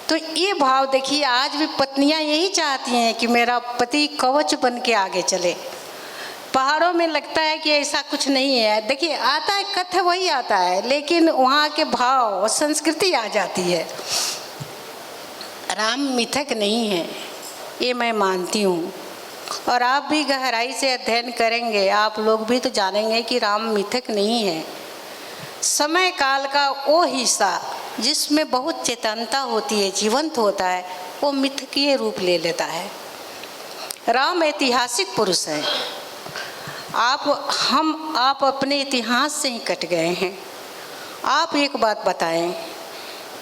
तो ये भाव देखिए, आज भी पत्नियां यही चाहती हैं कि मेरा पति कवच बन के आगे चले. पहाड़ों में लगता है कि ऐसा कुछ नहीं है. देखिए, आता है कथ्य वही आता है, लेकिन वहाँ के भाव और संस्कृति आ जाती है. राम मिथक नहीं है, ये मैं मानती हूँ, और आप भी गहराई से अध्ययन करेंगे, आप लोग भी तो जानेंगे कि राम मिथक नहीं है. समय काल का वो हिस्सा जिसमें बहुत चेतनता होती है, जीवंत होता है, वो मिथकीय रूप ले लेता है. राम ऐतिहासिक पुरुष है. आप अपने इतिहास से ही कट गए हैं. आप एक बात बताएं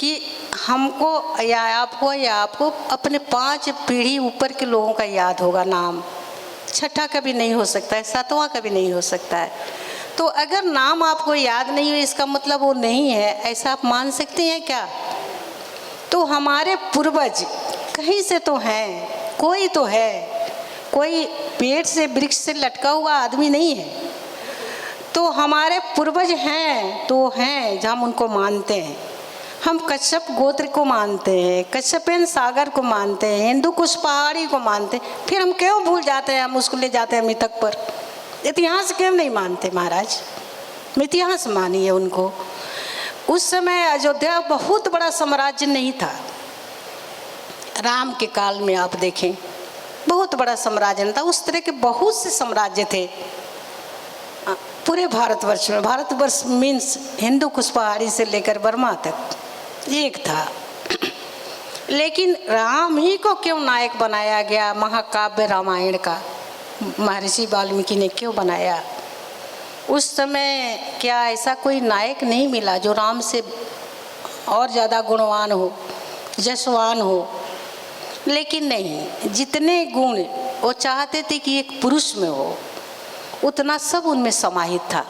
कि हमको या आपको अपने 5 पीढ़ी ऊपर के लोगों का याद होगा नाम. 6ठा कभी नहीं हो सकता है, 7वां कभी नहीं हो सकता है. तो अगर नाम आपको याद नहीं हो, इसका मतलब वो नहीं है, ऐसा आप मान सकते हैं क्या? तो हमारे पूर्वज कहीं से तो हैं, कोई तो है, कोई पेड़ से वृक्ष से लटका हुआ आदमी नहीं है. तो हमारे पूर्वज हैं तो हैं, हम उनको मानते हैं. हम कश्यप गोत्र को मानते हैं, कश्यपेन सागर को मानते हैं, हिंदू कुश पहाड़ी को मानते हैं. फिर हम क्यों भूल जाते हैं, हम उसको ले जाते हैं मिथक पर. इतिहास क्यों नहीं मानते महाराज? इतिहास मानिए उनको. उस समय अयोध्या बहुत बड़ा साम्राज्य नहीं था, राम के काल में आप देखें बहुत बड़ा साम्राज्य था। उस तरह के बहुत से साम्राज्य थे पूरे भारतवर्ष में। भारतवर्ष मीन्स हिंदू कुश पहाड़ी से लेकर बर्मा तक एक था। लेकिन राम ही को क्यों नायक बनाया गया महाकाव्य रामायण का? महर्षि वाल्मीकि ने क्यों बनाया? उस समय क्या ऐसा कोई नायक नहीं मिला जो राम से और ज़्यादा गुणवान हो, जसवान हो? लेकिन नहीं, जितने गुण वो चाहते थे कि एक पुरुष में हो, उतना सब उनमें समाहित था।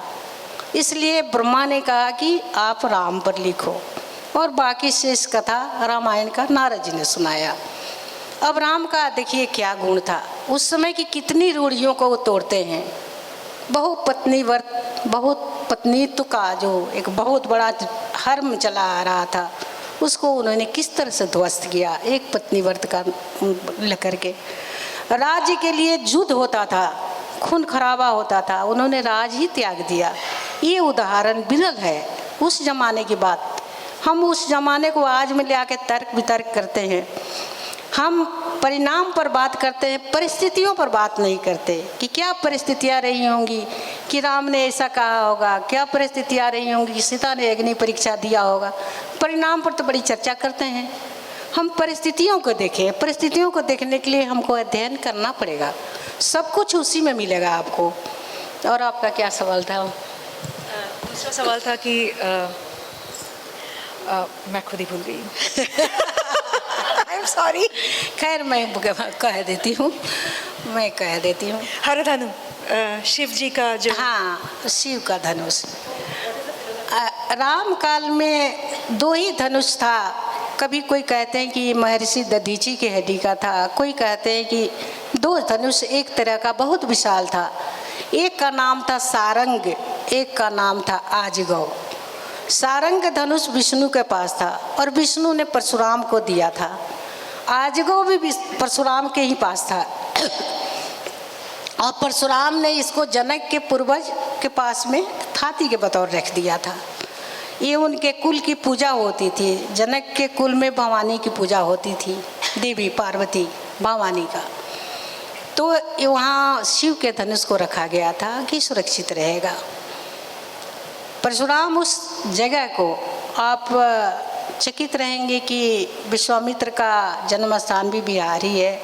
इसलिए ब्रह्मा ने कहा कि आप राम पर लिखो, और बाकी शेष कथा रामायण का नारद जी ने सुनाया। अब राम का देखिए क्या गुण था। उस समय की कितनी रूढ़ियों को वो तोड़ते हैं। बहुपत्नी व्रत, बहुत पत्नीत्व का जो एक बहुत बड़ा हर्म चला आ रहा था, उसको उन्होंने किस तरह से ध्वस्त किया एक पत्नी व्रत का लेकर के। राज्य के लिए युद्ध होता था, खून खराबा होता था, उन्होंने राज ही त्याग दिया। ये उदाहरण विरल है उस जमाने की बात। हम उस जमाने को आज में ले आके तर्क वितर्क करते हैं। हम परिणाम पर बात करते हैं, परिस्थितियों पर बात नहीं करते कि क्या परिस्थितियाँ रही होंगी कि राम ने ऐसा कहा होगा, क्या परिस्थितियाँ रही होंगी कि सीता ने अग्नि परीक्षा दिया होगा। परिणाम पर तो बड़ी चर्चा करते हैं। हम परिस्थितियों को देखें। परिस्थितियों को देखने के लिए हमको अध्ययन करना पड़ेगा। सब कुछ उसी में मिलेगा आपको। और आपका क्या सवाल था? दूसरा सवाल था कि मैं खुद ही भूल गई। I am sorry. खैर मैं कह देती हूँ, हरधनु, शिव जी का जो, हाँ, शिव का धनुष। राम काल में 2 ही धनुष था। कभी कोई कहते हैं कि महर्षि दधीची के हड्डी का था, कोई कहते हैं कि 2 धनुष एक तरह का बहुत विशाल था। एक का नाम था सारंग, एक का नाम था आजगव। सारंग धनुष विष्णु के पास था और विष्णु ने परशुराम को दिया था। आजगव भी परशुराम के ही पास था और परशुराम ने इसको जनक के पूर्वज के पास में थाती के बतौर रख दिया था। ये उनके कुल की पूजा होती थी। जनक के कुल में भवानी की पूजा होती थी, देवी पार्वती भवानी का। तो वहाँ शिव के धनुष को रखा गया था कि सुरक्षित रहेगा। परशुराम उस जगह को आप चकित रहेंगे कि विश्वामित्र का जन्म स्थान भी बिहार ही है,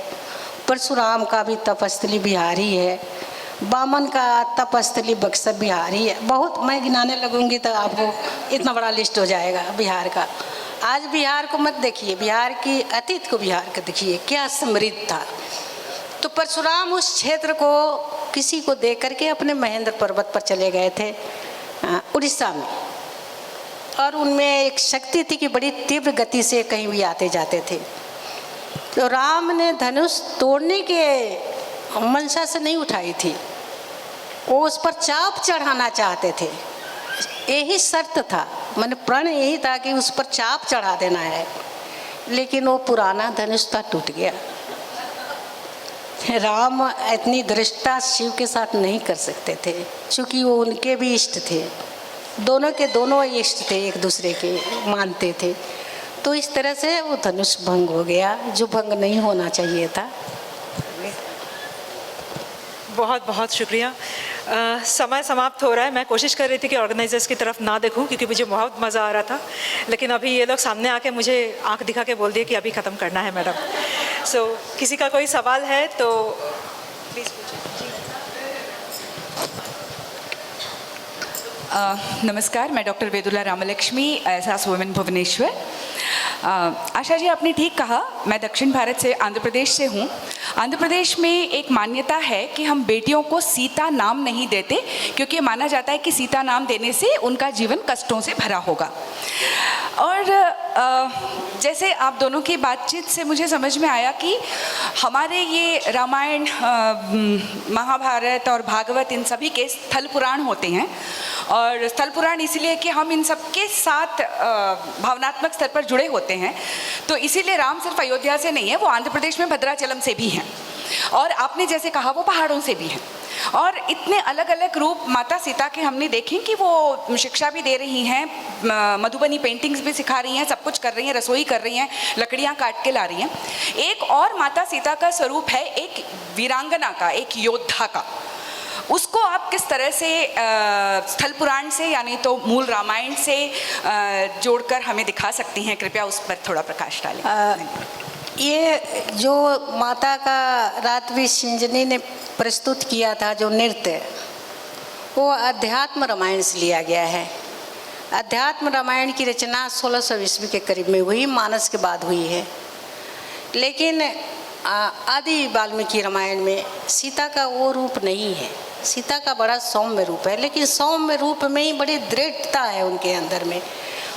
परशुराम का भी तपस्थली बिहार ही है, बामन का तपस्थली बक्सर बिहार ही है। बहुत मैं गिनाने लगूंगी तो आपको इतना बड़ा लिस्ट हो जाएगा बिहार का। आज बिहार को मत देखिए, बिहार की अतीत को बिहार का देखिए क्या समृद्ध था। तो परशुराम उस क्षेत्र को किसी को दे करके अपने महेंद्र पर्वत पर चले गए थे उड़ीसा में, और उनमें एक शक्ति थी कि बड़ी तीव्र गति से कहीं भी आते जाते थे। तो राम ने धनुष तोड़ने के मंशा से नहीं उठाई थी, वो उस पर चाप चढ़ाना चाहते थे। यही शर्त था, मैंने प्रण यही था कि उस पर चाप चढ़ा देना है। लेकिन वो पुराना धनुष था, टूट गया। राम इतनी दृष्टता शिव के साथ नहीं कर सकते थे, क्योंकि वो उनके भी इष्ट थे। दोनों के दोनों इष्ट थे, एक दूसरे के मानते थे। तो इस तरह से वो धनुष भंग हो गया, जो भंग नहीं होना चाहिए था। बहुत बहुत शुक्रिया। समय समाप्त हो रहा है। मैं कोशिश कर रही थी कि ऑर्गेनाइजर्स की तरफ ना देखूं, क्योंकि मुझे बहुत मज़ा आ रहा था। लेकिन अभी ये लोग सामने आके मुझे आंख दिखा के बोल दिए कि अभी ख़त्म करना है मैडम। सो किसी का कोई सवाल है तो प्लीज़ पूछिए। नमस्कार, मैं डॉक्टर वेदुला रामलक्ष्मी, एहसास वुमेन भुवनेश्वर। आशा जी, आपने ठीक कहा। मैं दक्षिण भारत से, आंध्र प्रदेश से हूँ। आंध्र प्रदेश में एक मान्यता है कि हम बेटियों को सीता नाम नहीं देते, क्योंकि माना जाता है कि सीता नाम देने से उनका जीवन कष्टों से भरा होगा। और जैसे आप दोनों की बातचीत से मुझे समझ में आया कि हमारे ये रामायण, महाभारत और भागवत, इन सभी के स्थल पुराण होते हैं। और स्थल पुराण इसलिए कि हम इन सब के साथ भावनात्मक स्तर पर जुड़े होते हैं। तो इसीलिए राम सिर्फ अयोध्या से नहीं है, वो आंध्र प्रदेश में भद्राचलम से भी हैं। और आपने जैसे कहा वो पहाड़ों से भी हैं। और इतने अलग अलग रूप माता सीता के हमने देखे कि वो शिक्षा भी दे रही हैं, मधुबनी पेंटिंग्स भी सिखा रही हैं, सब कुछ कर रही हैं, रसोई कर रही हैं, लकड़ियाँ काट के ला रही हैं। एक और माता सीता का स्वरूप है एक वीरांगना का, एक योद्धा का। उसको आप किस तरह से स्थल पुराण से यानी तो मूल रामायण से जोड़कर हमें दिखा सकती हैं? कृपया उस पर थोड़ा प्रकाश डालें। ये जो माता का रात्रि सिंजनी ने प्रस्तुत किया था जो नृत्य, वो अध्यात्म रामायण से लिया गया है। अध्यात्म रामायण की रचना 1600 ईस्वी के करीब में हुई, मानस के बाद हुई है। लेकिन आदि वाल्मीकि रामायण में सीता का वो रूप नहीं है। सीता का बड़ा सौम्य रूप है, लेकिन सौम्य रूप में ही बड़ी दृढ़ता है उनके अंदर में।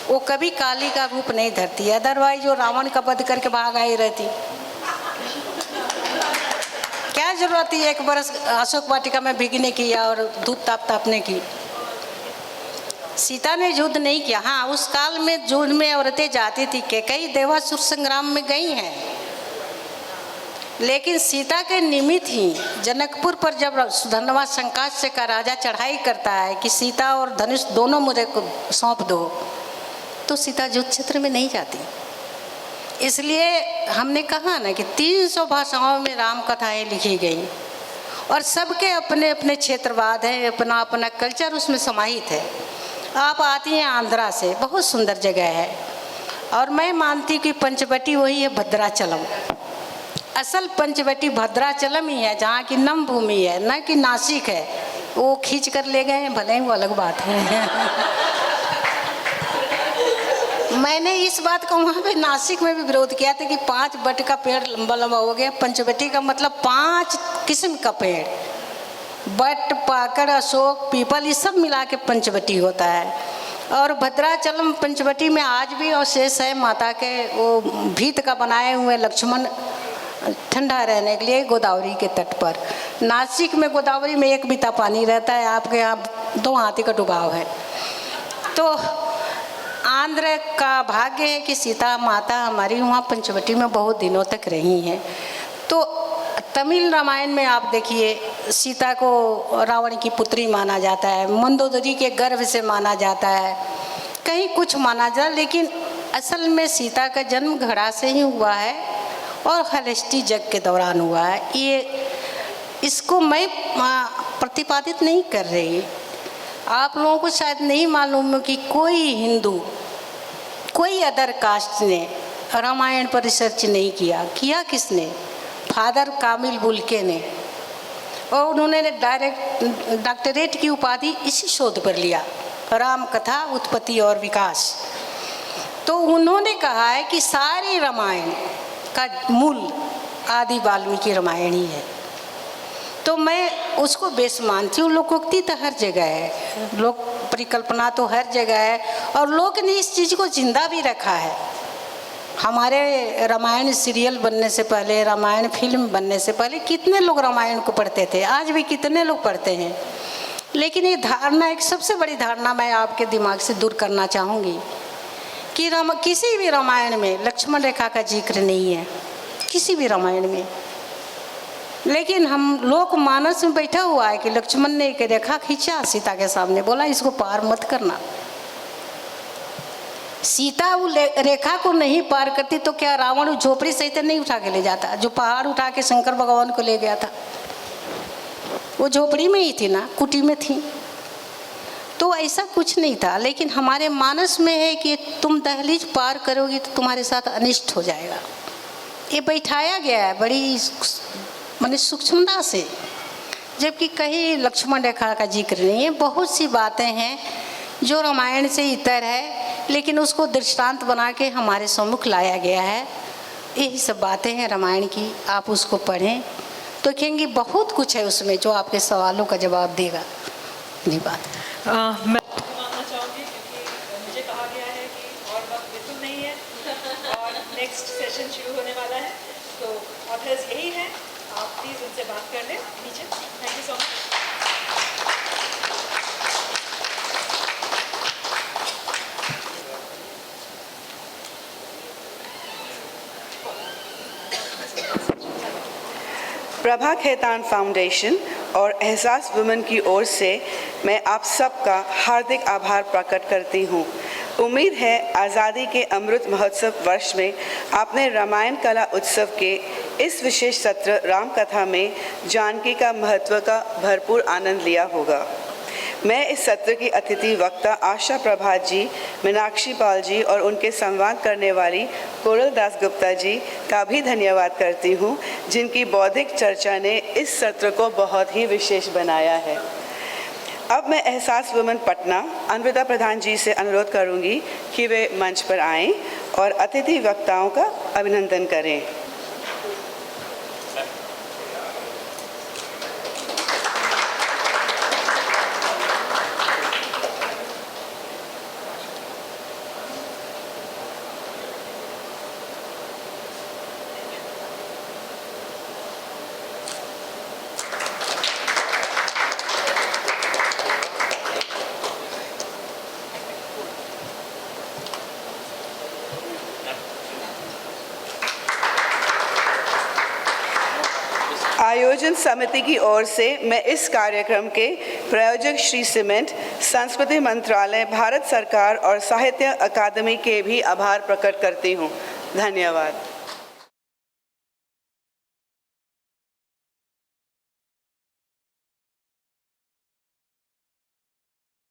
वो कभी काली का रूप नहीं धरती, अदरवाइज वो रावण का वध करके भाग आई रहती। क्या जरूरत थी 1 बरस अशोक वाटिका में भीगने की और धूप ताप तापने की? सीता ने युद्ध नहीं किया। हाँ, उस काल में युद्ध में औरतें जाती थी, कई देवासुर संग्राम में गई हैं, लेकिन सीता के निमित्त ही जनकपुर पर जब सुधन्वा संकास्य का राजा चढ़ाई करता है कि सीता और धनुष दोनों मुझे को सौंप दो, तो सीता युद्ध क्षेत्र में नहीं जाती। इसलिए हमने कहा ना कि 300 भाषाओं में राम कथाएँ लिखी गई और सबके अपने अपने क्षेत्रवाद हैं, अपना अपना कल्चर उसमें समाहित है। आप आती हैं आंध्रा से, बहुत सुंदर जगह है, और मैं मानती कि पंचवटी वही है भद्राचलम। असल पंचवटी भद्राचलम ही है, जहाँ की नम भूमि है, न कि नासिक है। वो खींच कर ले गए हैं, भले ही वो अलग बात है। मैंने इस बात का वहाँ पे नासिक में भी विरोध किया था कि 5 बट का पेड़ लंबा लंबा हो गया। पंचवटी का मतलब 5 किस्म का पेड़, बट, पाकड़, अशोक, पीपल, ये सब मिला के पंचवटी होता है। और भद्राचलम पंचवटी में आज भी अवशेष है माता के वो भीत का बनाए हुए लक्ष्मण ठंडा रहने के लिए गोदावरी के तट पर। नासिक में गोदावरी में 1 बीता पानी रहता है, आपके यहाँ 2 हाथी का डुबाव है। तो आंध्र का भाग्य है कि सीता माता हमारी वहाँ पंचवटी में बहुत दिनों तक रही हैं। तो तमिल रामायण में आप देखिए, सीता को रावण की पुत्री माना जाता है, मंदोदरी के गर्भ से माना जाता है, कहीं कुछ माना जाए, लेकिन असल में सीता का जन्म घड़ा से ही हुआ है और हलष्टी जग के दौरान हुआ है। ये इसको मैं प्रतिपादित नहीं कर रही। आप लोगों को शायद नहीं मालूम कि कोई हिंदू, कोई अदर कास्ट ने रामायण पर रिसर्च नहीं किया। किया किसने? फादर कामिल बुल्के ने, और उन्होंने डायरेक्ट डॉक्टरेट की उपाधि इसी शोध पर लिया, राम कथा उत्पत्ति और विकास। तो उन्होंने कहा है कि सारी रामायण का मूल आदि वाल्मीकि रामायण ही है। तो मैं उसको बेस मानती हूँ। लोकोक्ति तो हर जगह है, लोक परिकल्पना तो हर जगह है, और लोग ने इस चीज़ को जिंदा भी रखा है। हमारे रामायण सीरियल बनने से पहले, रामायण फिल्म बनने से पहले कितने लोग रामायण को पढ़ते थे, आज भी कितने लोग पढ़ते हैं। लेकिन ये धारणा, एक सबसे बड़ी धारणा मैं आपके दिमाग से दूर करना चाहूँगी कि किसी भी रामायण में लक्ष्मण रेखा का जिक्र नहीं है, किसी भी रामायण में। लेकिन हम लोक मानस में बैठा हुआ है कि लक्ष्मण ने एक रेखा खींचा सीता के सामने, बोला इसको पार मत करना। सीता वो रेखा को नहीं पार करती तो क्या रावण झोपड़ी सहित नहीं उठा के ले जाता? जो पहाड़ उठा के शंकर भगवान को ले गया था, वो झोपड़ी में ही थी ना, कुटी में थी। तो ऐसा कुछ नहीं था। लेकिन हमारे मानस में है कि तुम दहलीज पार करोगी तो तुम्हारे साथ अनिष्ट हो जाएगा। ये बैठाया गया है बड़ी माने सूक्ष्मता से, जबकि कहीं लक्ष्मण रेखा का जिक्र नहीं है। बहुत सी बातें हैं जो रामायण से इतर है, लेकिन उसको दृष्टांत बना के हमारे सम्मुख लाया गया है। यही सब बातें हैं रामायण की। आप उसको पढ़ें तो कहेंगे बहुत कुछ है उसमें जो आपके सवालों का जवाब देगा। धन्यवाद। मैं मानना चाहूँगी क्योंकि मुझे कहा गया है कि और वक्त बिल्कुल नहीं है और नेक्स्ट सेशन शुरू होने वाला है। तो ऑथर्स यही है, आप प्लीज़ उनसे बात कर लें नीचे। Thank you so much. Prabha Khaitan Foundation और एहसास वुमेन की ओर से मैं आप सबका हार्दिक आभार प्रकट करती हूँ। उम्मीद है आज़ादी के अमृत महोत्सव वर्ष में आपने रामायण कला उत्सव के इस विशेष सत्र रामकथा में जानकी का महत्व का भरपूर आनंद लिया होगा। मैं इस सत्र की अतिथि वक्ता आशा प्रभात जी, मीनाक्षी पाल जी और उनके संवाद करने वाली कोरल दास गुप्ता जी का भी धन्यवाद करती हूँ, जिनकी बौद्धिक चर्चा ने इस सत्र को बहुत ही विशेष बनाया है। अब मैं एहसास वुमेन पटना अन्विता प्रधान जी से अनुरोध करूँगी कि वे मंच पर आएं और अतिथि वक्ताओं का अभिनंदन करें। आयोजन समिति की ओर से मैं इस कार्यक्रम के प्रायोजक श्री सीमेंट, संस्कृति मंत्रालय, भारत सरकार और साहित्य अकादमी के भी आभार प्रकट करती हूँ। धन्यवाद।